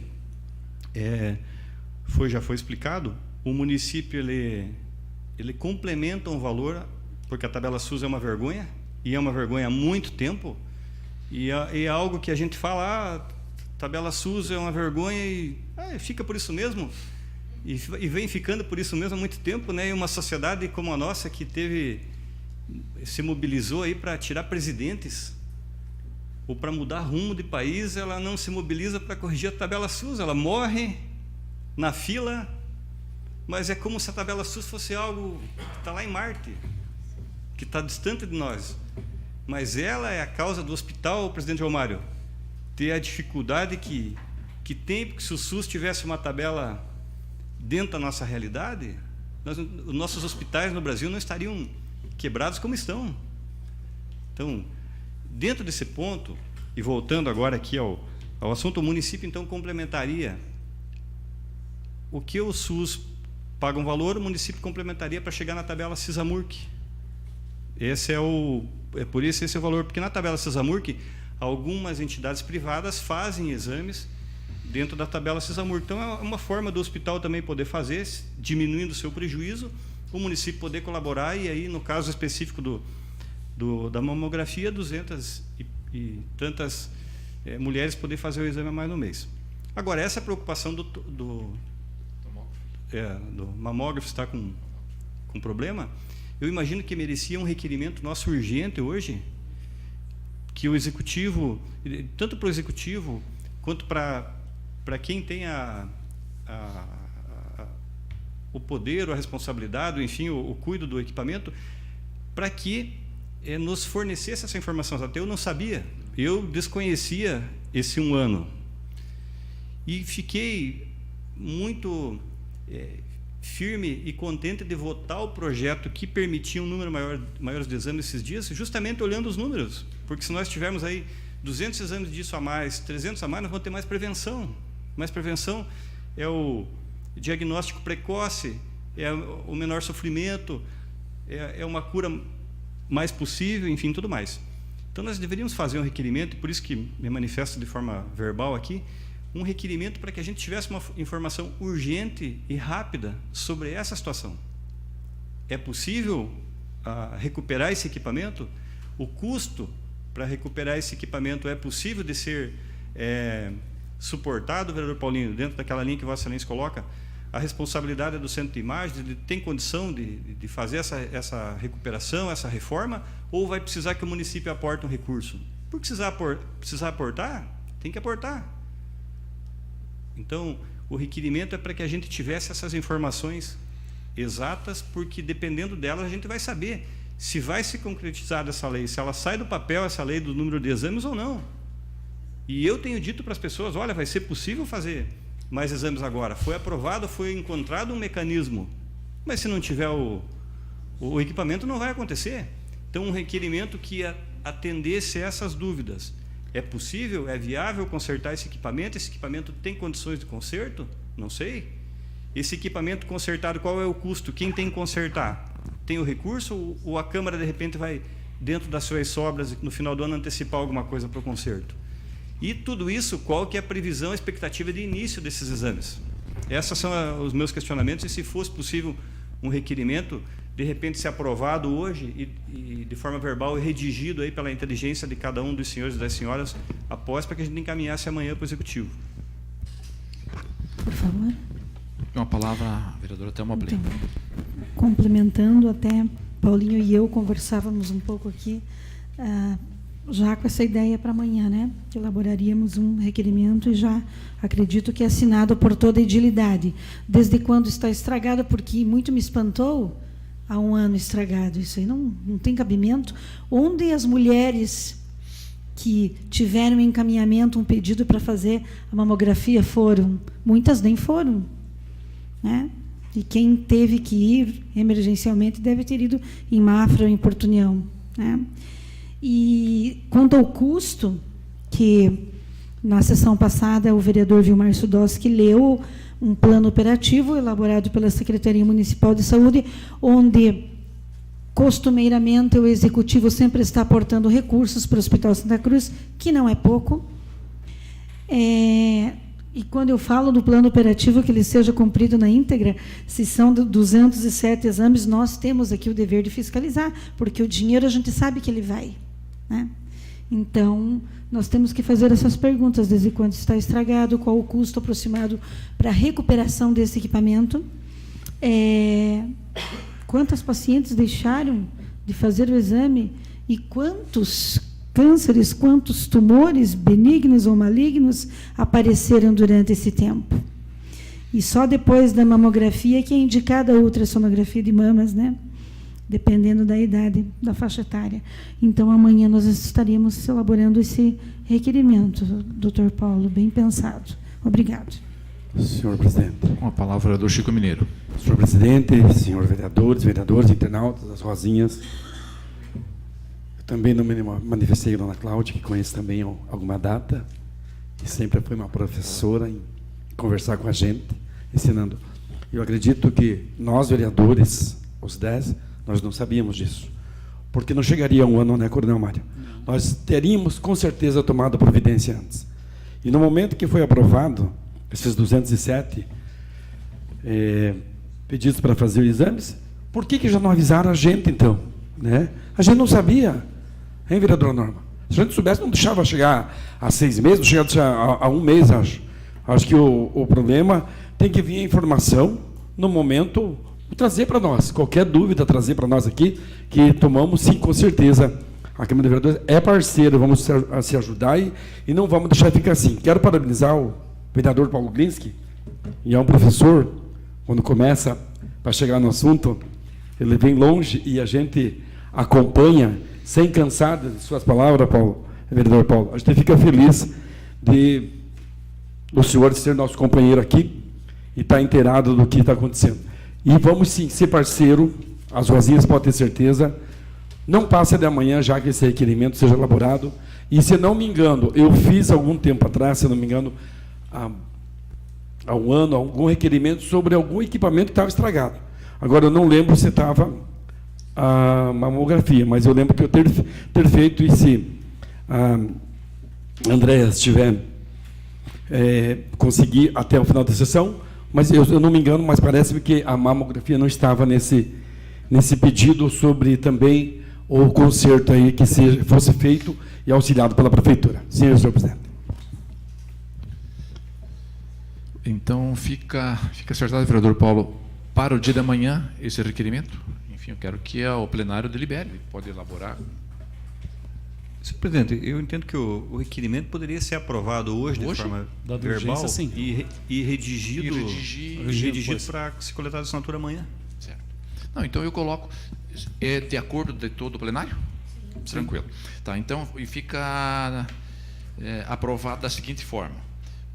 já foi explicado, o município ele complementa um valor, porque a tabela SUS é uma vergonha, e é uma vergonha há muito tempo, e é algo que a gente fala, tabela SUS é uma vergonha e fica por isso mesmo, e vem ficando por isso mesmo há muito tempo, né? E uma sociedade como a nossa que se mobilizou aí para tirar presidentes, ou para mudar rumo de país, ela não se mobiliza para corrigir a tabela SUS, ela morre na fila, mas é como se a tabela SUS fosse algo que está lá em Marte, que está distante de nós. Mas ela é a causa do hospital, presidente João Mário, ter a dificuldade que tem, porque se o SUS tivesse uma tabela dentro da nossa realidade, os nossos hospitais no Brasil não estariam quebrados como estão. Então, dentro desse ponto, e voltando agora aqui ao assunto, o município então complementaria o que o SUS paga um valor, o município complementaria para chegar na tabela CISAMURC. Por isso esse é o valor, porque na tabela CISAMURC algumas entidades privadas fazem exames dentro da tabela CISAMURC. Então é uma forma do hospital também poder fazer, diminuindo o seu prejuízo, o município poder colaborar, e aí no caso específico da mamografia, 200 e tantas mulheres poder fazer o exame a mais no mês. Agora, essa preocupação do mamógrafo estar com problema, eu imagino que merecia um requerimento nosso urgente hoje, que o executivo, tanto para o executivo quanto para quem tem o poder, a responsabilidade, enfim, o cuido do equipamento, para que nos fornecesse essa informação. Até eu não sabia, eu desconhecia esse 1 ano. E fiquei muito firme e contente de votar o projeto que permitia um número maior de exames esses dias, justamente olhando os números. Porque se nós tivermos aí 200 exames disso a mais, 300 a mais, nós vamos ter mais prevenção. Mais prevenção é o diagnóstico precoce, é o menor sofrimento, é uma cura mais possível, enfim, tudo mais. Então, nós deveríamos fazer um requerimento, e por isso que me manifesto de forma verbal aqui, um requerimento para que a gente tivesse uma informação urgente e rápida sobre essa situação. É possível recuperar esse equipamento? O custo para recuperar esse equipamento é possível de ser suportado, vereador Paulinho, dentro daquela linha que Vossa Excelência coloca? A responsabilidade é do centro de imagem, ele tem condição de fazer essa recuperação, essa reforma, ou vai precisar que o município aporte um recurso? Por precisar aportar, tem que aportar. Então, o requerimento é para que a gente tivesse essas informações exatas, porque dependendo delas a gente vai saber se vai se concretizar essa lei, se ela sai do papel, essa lei do número de exames ou não. E eu tenho dito para as pessoas, olha, vai ser possível fazer mais exames agora. Foi aprovado, foi encontrado um mecanismo, mas se não tiver o equipamento não vai acontecer. Então, um requerimento que atendesse essas dúvidas. É possível, é viável consertar esse equipamento? Esse equipamento tem condições de conserto? Não sei. Esse equipamento consertado, qual é o custo? Quem tem que consertar? Tem o recurso ou a Câmara, de repente, vai, dentro das suas sobras, no final do ano, antecipar alguma coisa para o conserto? E tudo isso, qual que é a previsão, a expectativa de início desses exames? Esses são os meus questionamentos, e se fosse possível um requerimento, de repente ser aprovado hoje e de forma verbal e redigido aí pela inteligência de cada um dos senhores e das senhoras após, para que a gente encaminhasse amanhã para o Executivo. Por favor. Uma palavra, a vereadora Thelma Blin. Então, complementando, até Paulinho e eu conversávamos um pouco aqui, já com essa ideia para amanhã, né? Que elaboraríamos um requerimento e já acredito que é assinado por toda a edilidade. Desde quando está estragado, porque muito me espantou há um ano estragado. Isso aí não tem cabimento. Onde as mulheres que tiveram em encaminhamento um pedido para fazer a mamografia foram? Muitas nem foram, né? E quem teve que ir emergencialmente deve ter ido em Mafra ou em Porto União, né? E quanto ao custo, que na sessão passada o vereador Vilmar Sudowski leu um plano operativo elaborado pela Secretaria Municipal de Saúde, onde costumeiramente o executivo sempre está aportando recursos para o Hospital Santa Cruz, que não é pouco. E quando eu falo do plano operativo que ele seja cumprido na íntegra, se são 207 exames, nós temos aqui o dever de fiscalizar, porque o dinheiro a gente sabe que ele vai, né? Então, nós temos que fazer essas perguntas, desde quando está estragado, qual o custo aproximado para a recuperação desse equipamento, quantas pacientes deixaram de fazer o exame e quantos cânceres, quantos tumores benignos ou malignos apareceram durante esse tempo. E só depois da mamografia que é indicada a ultrassonografia de mamas, né? Dependendo da idade, da faixa etária. Então, amanhã nós estaremos elaborando esse requerimento, doutor Paulo, bem pensado. Obrigado. Senhor presidente. Com a palavra, o vereador Chico Mineiro. Senhor presidente, senhor vereadores, internautas, as Rosinhas. Eu também não me manifestei, dona Cláudia, que conhece também alguma data, que sempre foi uma professora em conversar com a gente, ensinando. Eu acredito que nós, vereadores, os 10, nós não sabíamos disso. Porque não chegaria um ano, né, Coronel Mário? Nós teríamos, com certeza, tomado providência antes. E no momento que foi aprovado esses 207 pedidos para fazer exames, por que já não avisaram a gente, então? Né? A gente não sabia, hein, vereadora Norma? Se a gente soubesse, não deixava chegar a 6 meses, não chegava a 1 mês, acho. Acho que o problema tem que vir a informação no momento, trazer para nós. Qualquer dúvida, trazer para nós aqui, que tomamos, sim, com certeza. A Câmara de Vereadores é parceira, vamos se ajudar e não vamos deixar ficar assim. Quero parabenizar o vereador Paulo Glinski, e é um professor, quando começa para chegar no assunto, ele vem longe e a gente acompanha, sem cansar de suas palavras, Paulo, vereador Paulo. A gente fica feliz de o senhor ser nosso companheiro aqui e estar inteirado do que está acontecendo. E vamos, sim, ser parceiro, as Rosinhas podem ter certeza, não passa de amanhã já que esse requerimento seja elaborado. E, se não me engano, eu fiz algum tempo atrás, se não me engano, há um ano, algum requerimento sobre algum equipamento que estava estragado. Agora, eu não lembro se estava a mamografia, mas eu lembro que eu ter feito, e se a Andréa estiver conseguir até o final da sessão, mas eu não me engano, mas parece-me que a mamografia não estava nesse pedido sobre também o conserto aí que fosse feito e auxiliado pela prefeitura. Sim, senhor presidente. Então, fica acertado, vereador Paulo, para o dia da manhã, esse requerimento. Enfim, eu quero que o plenário delibere, pode elaborar. Senhor presidente, eu entendo que o requerimento poderia ser aprovado hoje de forma verbal, urgência, sim. e redigido para se coletar a assinatura amanhã. Certo. Não, então eu coloco, de acordo de todo o plenário? Sim. Tranquilo. Tá, então, e fica aprovado da seguinte forma.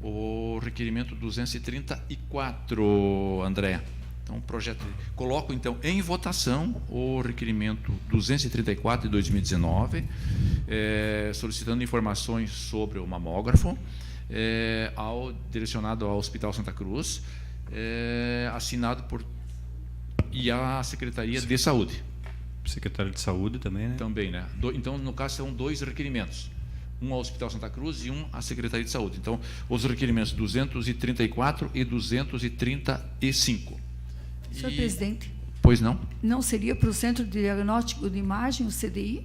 O requerimento 234, André. Então, coloco, então, em votação o requerimento 234 de 2019, solicitando informações sobre o mamógrafo, direcionado ao Hospital Santa Cruz, assinado por a Secretaria de Saúde. Secretário de Saúde também, né? Também, né? Então, no caso, são 2 requerimentos. Um ao Hospital Santa Cruz e um à Secretaria de Saúde. Então, os requerimentos 234 e 235. Senhor presidente. Pois não? Não seria para o Centro de Diagnóstico de Imagem, o CDI?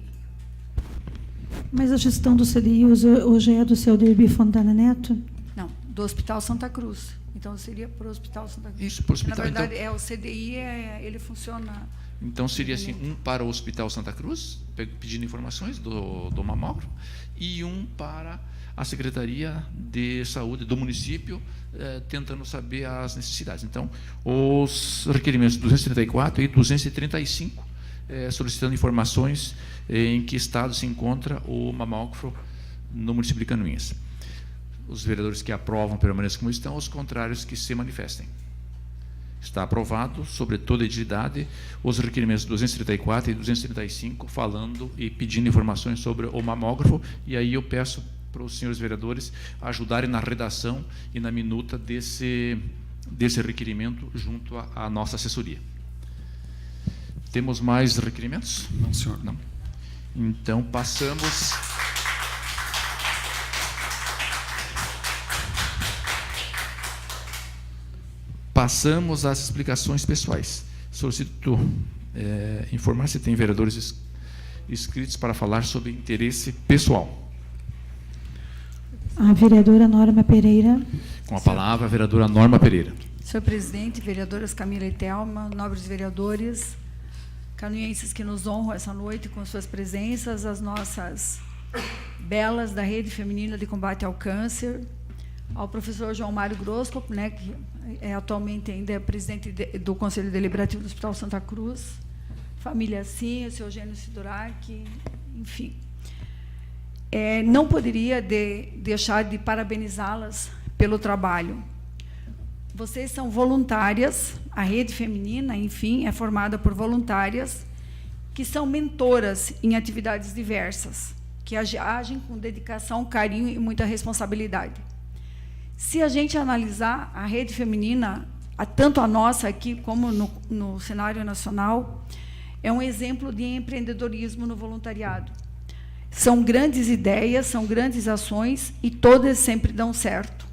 Mas a gestão do CDI hoje é do seu Derby Fontana Neto? Não, do Hospital Santa Cruz. Então, seria para o Hospital Santa Cruz. Isso, para o hospital. Na verdade, então, o CDI, ele funciona... Então, seria assim, um para o Hospital Santa Cruz, pedindo informações do mamógrafo, e um para à Secretaria de Saúde do município, tentando saber as necessidades. Então, os requerimentos 234 e 235, solicitando informações em que estado se encontra o mamógrafo no município de Canoinhas. Os vereadores que aprovam permaneçam como estão, os contrários que se manifestem. Está aprovado, sobre toda a entidade, os requerimentos 234 e 235, falando e pedindo informações sobre o mamógrafo, e aí eu peço para os senhores vereadores ajudarem na redação e na minuta desse requerimento junto à nossa assessoria. Temos mais requerimentos? Não, senhor. Não. Então, passamos... Passamos às explicações pessoais. Solicito informar se tem vereadores inscritos para falar sobre interesse pessoal. A vereadora Norma Pereira. Com a palavra, a vereadora Norma Pereira. Senhor presidente, vereadoras Camila e Thelma, nobres vereadores, canoinhenses que nos honram essa noite com suas presenças, as nossas belas da Rede Feminina de Combate ao Câncer, ao professor João Mário Grosco, né, que atualmente ainda é presidente do Conselho Deliberativo do Hospital Santa Cruz, família Sim, o seu Eugênio Sidurac, enfim. Não poderia deixar de parabenizá-las pelo trabalho. Vocês são voluntárias, a Rede Feminina, enfim, é formada por voluntárias que são mentoras em atividades diversas, que agem com dedicação, carinho e muita responsabilidade. Se a gente analisar a Rede Feminina, tanto a nossa aqui como no cenário nacional, é um exemplo de empreendedorismo no voluntariado. São grandes ideias, são grandes ações e todas sempre dão certo.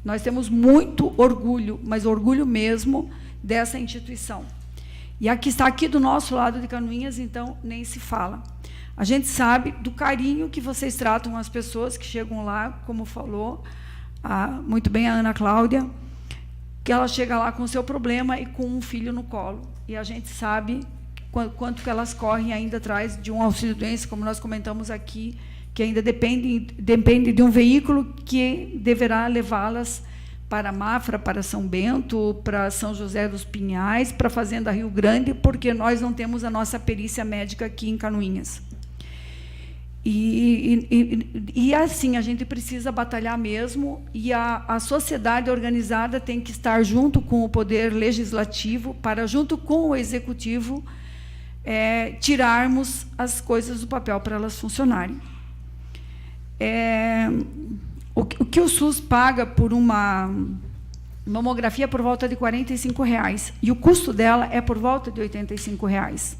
Nós temos muito orgulho, mas orgulho mesmo, dessa instituição. E a que está aqui do nosso lado de Canoinhas, então, nem se fala. A gente sabe do carinho que vocês tratam as pessoas que chegam lá, como falou muito bem a Ana Cláudia, que ela chega lá com o seu problema e com um filho no colo. E a gente sabe quanto que elas correm ainda atrás de um auxílio-doença, como nós comentamos aqui, que ainda depende de um veículo que deverá levá-las para Mafra, para São Bento, para São José dos Pinhais, para a Fazenda Rio Grande, porque nós não temos a nossa perícia médica aqui em Canoinhas. E assim, a gente precisa batalhar mesmo, e a sociedade organizada tem que estar junto com o Poder Legislativo, para, junto com o Executivo, tirarmos as coisas do papel para elas funcionarem. O que o SUS paga por uma mamografia é por volta de R$ 45,00, e o custo dela é por volta de R$ 85,00.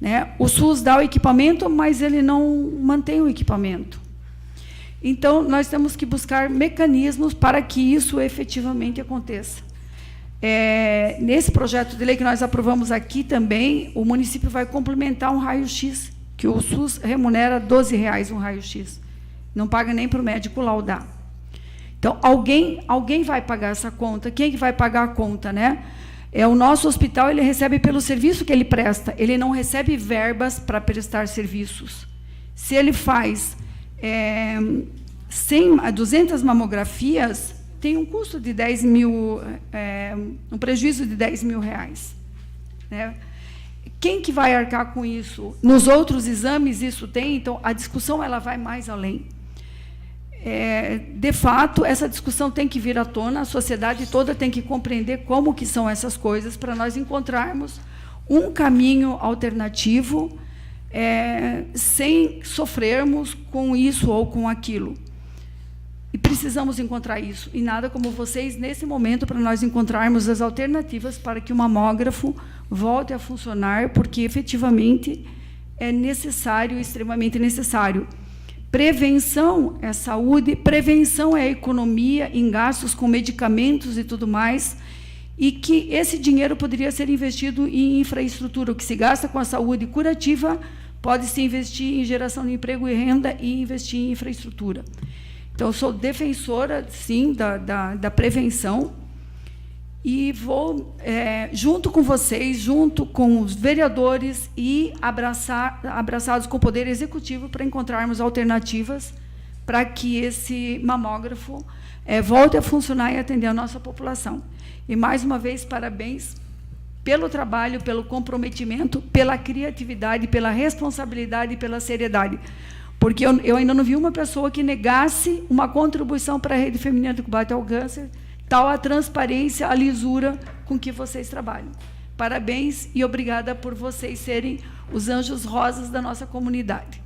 Né? O SUS dá o equipamento, mas ele não mantém o equipamento. Então, nós temos que buscar mecanismos para que isso efetivamente aconteça. Nesse projeto de lei que nós aprovamos aqui também, o município vai complementar um raio-x, que o SUS remunera R$ 12,00 um raio-x. Não paga nem para o médico laudar. Então, alguém vai pagar essa conta. Quem que vai pagar a conta, né? O nosso hospital, ele recebe pelo serviço que ele presta, ele não recebe verbas para prestar serviços. Se ele faz 200 mamografias, tem um custo de 10 mil, um prejuízo de R$10.000. Né? Quem que vai arcar com isso? Nos outros exames isso tem, então a discussão ela vai mais além. De fato, essa discussão tem que vir à tona, a sociedade toda tem que compreender como que são essas coisas, para nós encontrarmos um caminho alternativo, sem sofrermos com isso ou com aquilo. E precisamos encontrar isso, e nada como vocês, nesse momento, para nós encontrarmos as alternativas para que o mamógrafo volte a funcionar, porque, efetivamente, é necessário, extremamente necessário. Prevenção é saúde, prevenção é economia em gastos com medicamentos e tudo mais, e que esse dinheiro poderia ser investido em infraestrutura. O que se gasta com a saúde curativa pode-se investir em geração de emprego e renda e investir em infraestrutura. Então, eu sou defensora, sim, da prevenção, e vou, junto com vocês, junto com os vereadores, e abraçados com o Poder Executivo, para encontrarmos alternativas para que esse mamógrafo volte a funcionar e atender a nossa população. E, mais uma vez, parabéns pelo trabalho, pelo comprometimento, pela criatividade, pela responsabilidade e pela seriedade. Porque eu ainda não vi uma pessoa que negasse uma contribuição para a Rede Feminina de Combate ao Câncer, tal a transparência, a lisura com que vocês trabalham. Parabéns e obrigada por vocês serem os anjos rosas da nossa comunidade.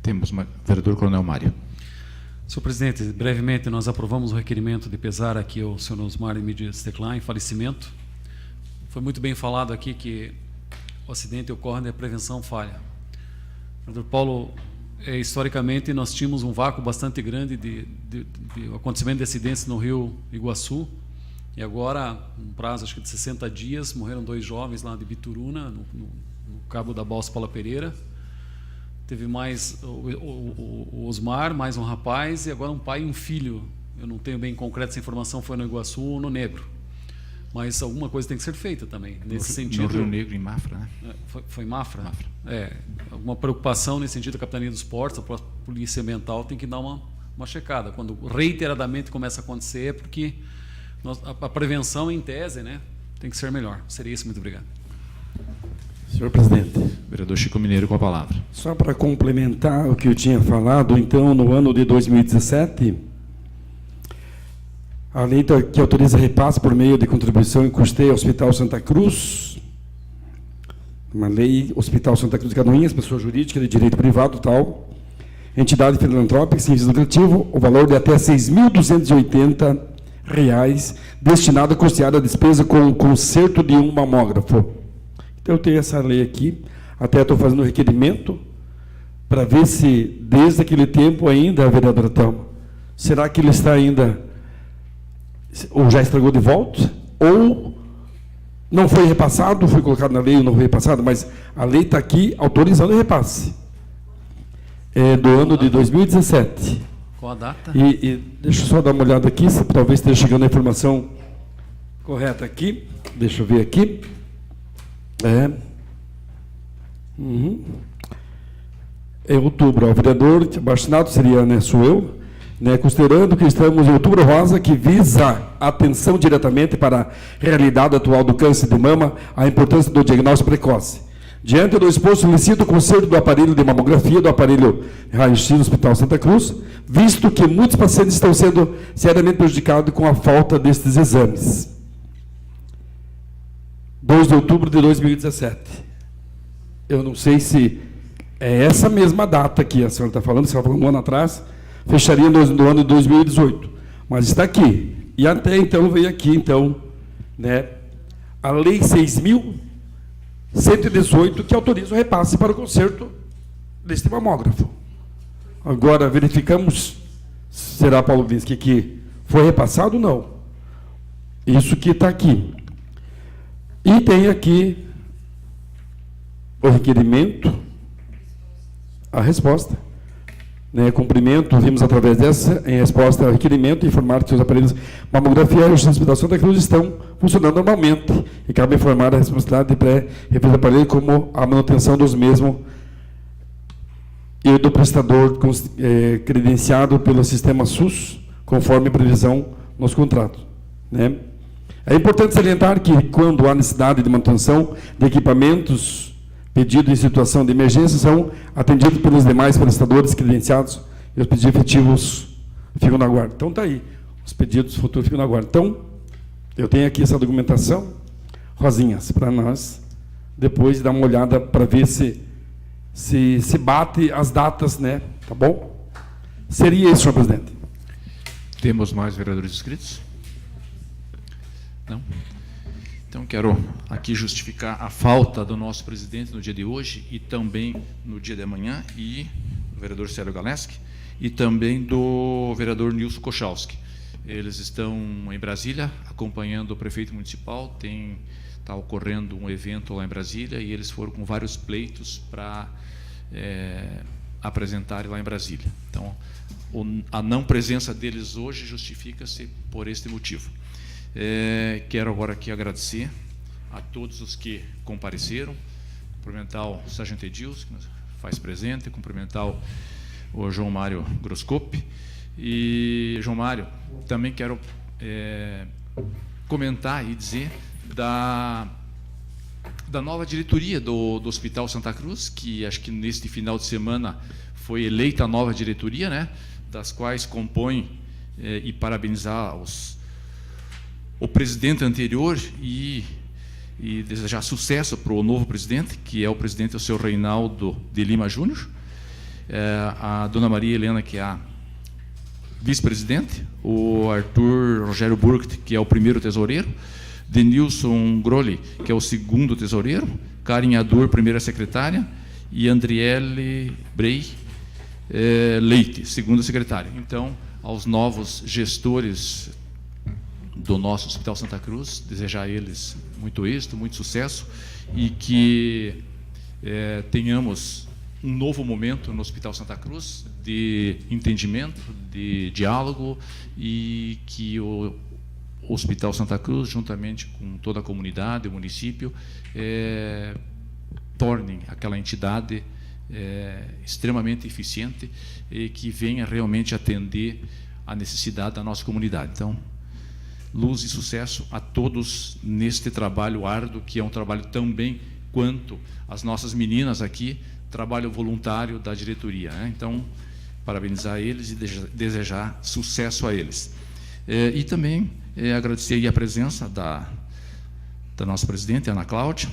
Temos vereador Coronel Mário. Senhor presidente, brevemente nós aprovamos o requerimento de pesar aqui ao senhor Osmar Emidias Teclan em falecimento. Foi muito bem falado aqui que o acidente ocorre e a prevenção falha. Vereador Paulo, historicamente nós tínhamos um vácuo bastante grande de acontecimento de acidentes no Rio Iguaçu, e agora, um prazo acho que de 60 dias, morreram 2 jovens lá de Bituruna, no Cabo da Balsa Paula Pereira. Teve mais o Osmar, mais um rapaz, e agora um pai e um filho. Eu não tenho bem concreto essa informação, foi no Iguaçu ou no Negro. Mas alguma coisa tem que ser feita também, nesse sentido. No Rio Negro, em Mafra, né? Foi em Mafra? Mafra. Alguma preocupação nesse sentido, a Capitania dos Portos, a Polícia Ambiental tem que dar uma checada. Quando reiteradamente começa a acontecer, é porque a prevenção, em tese, né, tem que ser melhor. Seria isso, muito obrigado. Senhor presidente. Vereador Chico Mineiro com a palavra. Só para complementar o que eu tinha falado, então, no ano de 2017, a lei que autoriza repasse por meio de contribuição e custeio ao Hospital Santa Cruz, uma lei Hospital Santa Cruz de Canoinhas, pessoa jurídica de direito privado, tal, entidade filantrópica sem fins lucrativos, o valor de até R$ 6.280 destinado a custear a despesa com o conserto de um mamógrafo. Então, eu tenho essa lei aqui, até estou fazendo um requerimento para ver se, desde aquele tempo ainda, vereadora Thelma, será que ele está ainda, ou já estragou de volta, ou não foi repassado, foi colocado na lei ou não foi repassado, mas a lei está aqui autorizando o repasse. É do ano de 2017. Qual a data? E deixa eu só dar uma olhada aqui, se talvez esteja chegando a informação correta aqui. Deixa eu ver aqui. É outubro. O vereador Bastinado seria, né, sou eu, né, considerando que estamos em Outubro Rosa, que visa atenção diretamente para a realidade atual do câncer de mama, a importância do diagnóstico precoce. Diante do exposto, solicito o conserto do aparelho de mamografia do aparelho raio-x do Hospital Santa Cruz, visto que muitos pacientes estão sendo seriamente prejudicados com a falta destes exames. 2 de outubro de 2017. Eu não sei se é essa mesma data que a senhora está falando, se ela falou um ano atrás, fecharia no ano de 2018. Mas está aqui. E até então veio aqui, então, né, a Lei 6.118, que autoriza o repasse para o conserto deste mamógrafo. Agora, verificamos, será, Paulo Vinsky, que foi repassado ou não? Isso que está aqui. E tem aqui o requerimento, a resposta. Né, cumprimento, vimos através dessa, em resposta ao requerimento, informar que os aparelhos mamografia e o Hospital Santa Cruz estão funcionando normalmente e cabe informar a responsabilidade de pré-referido aparelho como a manutenção dos mesmos e do prestador credenciado pelo sistema SUS, conforme previsão nos contratos. Né? É importante salientar que, quando há necessidade de manutenção de equipamentos pedidos em situação de emergência, são atendidos pelos demais prestadores credenciados e os pedidos efetivos ficam na guarda. Então, está aí. Os pedidos futuros ficam na guarda. Então, eu tenho aqui essa documentação, Rosinhas, para nós depois dar uma olhada para ver se bate as datas, né? Tá bom? Seria isso, senhor presidente. Temos mais vereadores inscritos? Não? Então, quero aqui justificar a falta do nosso presidente no dia de hoje e também no dia de amanhã, e do vereador Célio Galeski, e também do vereador Nilson Kochalski. Eles estão em Brasília, acompanhando o prefeito municipal, está ocorrendo um evento lá em Brasília, e eles foram com vários pleitos para apresentarem lá em Brasília. Então, a não presença deles hoje justifica-se por este motivo. Quero agora aqui agradecer a todos os que compareceram, cumprimentar o sargento Edilson, que faz presente, cumprimentar o João Mário Groscopi. E, João Mário, também quero comentar e dizer da nova diretoria do Hospital Santa Cruz, que acho que neste final de semana foi eleita a nova diretoria, né, das quais compõe, e parabenizar o presidente anterior e desejar sucesso para o novo presidente, que é o presidente, o senhor Reinaldo de Lima Júnior, a dona Maria Helena, que é a vice-presidente, o Arthur Rogério Burgt, que é o primeiro tesoureiro, Denilson Grolli, que é o segundo tesoureiro, Karen Adur, primeira secretária, e Andriele Brey Leite, segunda secretária. Então, aos novos gestores do nosso Hospital Santa Cruz, desejar a eles muito êxito, muito sucesso, e que tenhamos um novo momento no Hospital Santa Cruz de entendimento, de diálogo, e que o Hospital Santa Cruz, juntamente com toda a comunidade, o município, tornem aquela entidade extremamente eficiente e que venha realmente atender a necessidade da nossa comunidade. Então, luz e sucesso a todos neste trabalho árduo, que é um trabalho também quanto as nossas meninas aqui, trabalho voluntário da diretoria, né? Então, parabenizar eles e desejar sucesso a eles. E também agradecer aí a presença da nossa presidente, Ana Cláudia,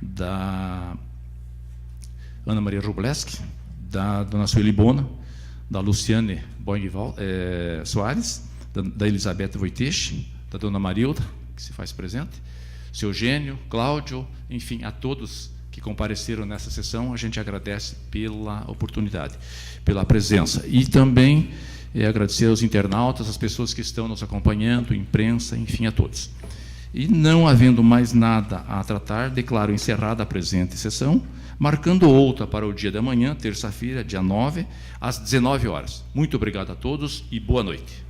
da Ana Maria Rubleski, da dona Sueli Bona, da Luciane Boing Soares, da Elizabeth Wojtysz, da dona Marilda, que se faz presente, seu Eugênio, Cláudio, enfim, a todos que compareceram nessa sessão, a gente agradece pela oportunidade, pela presença. E também agradecer aos internautas, as pessoas que estão nos acompanhando, imprensa, enfim, a todos. E não havendo mais nada a tratar, declaro encerrada a presente sessão, marcando outra para o dia de amanhã, terça-feira, dia 9, às 19 horas. Muito obrigado a todos e boa noite.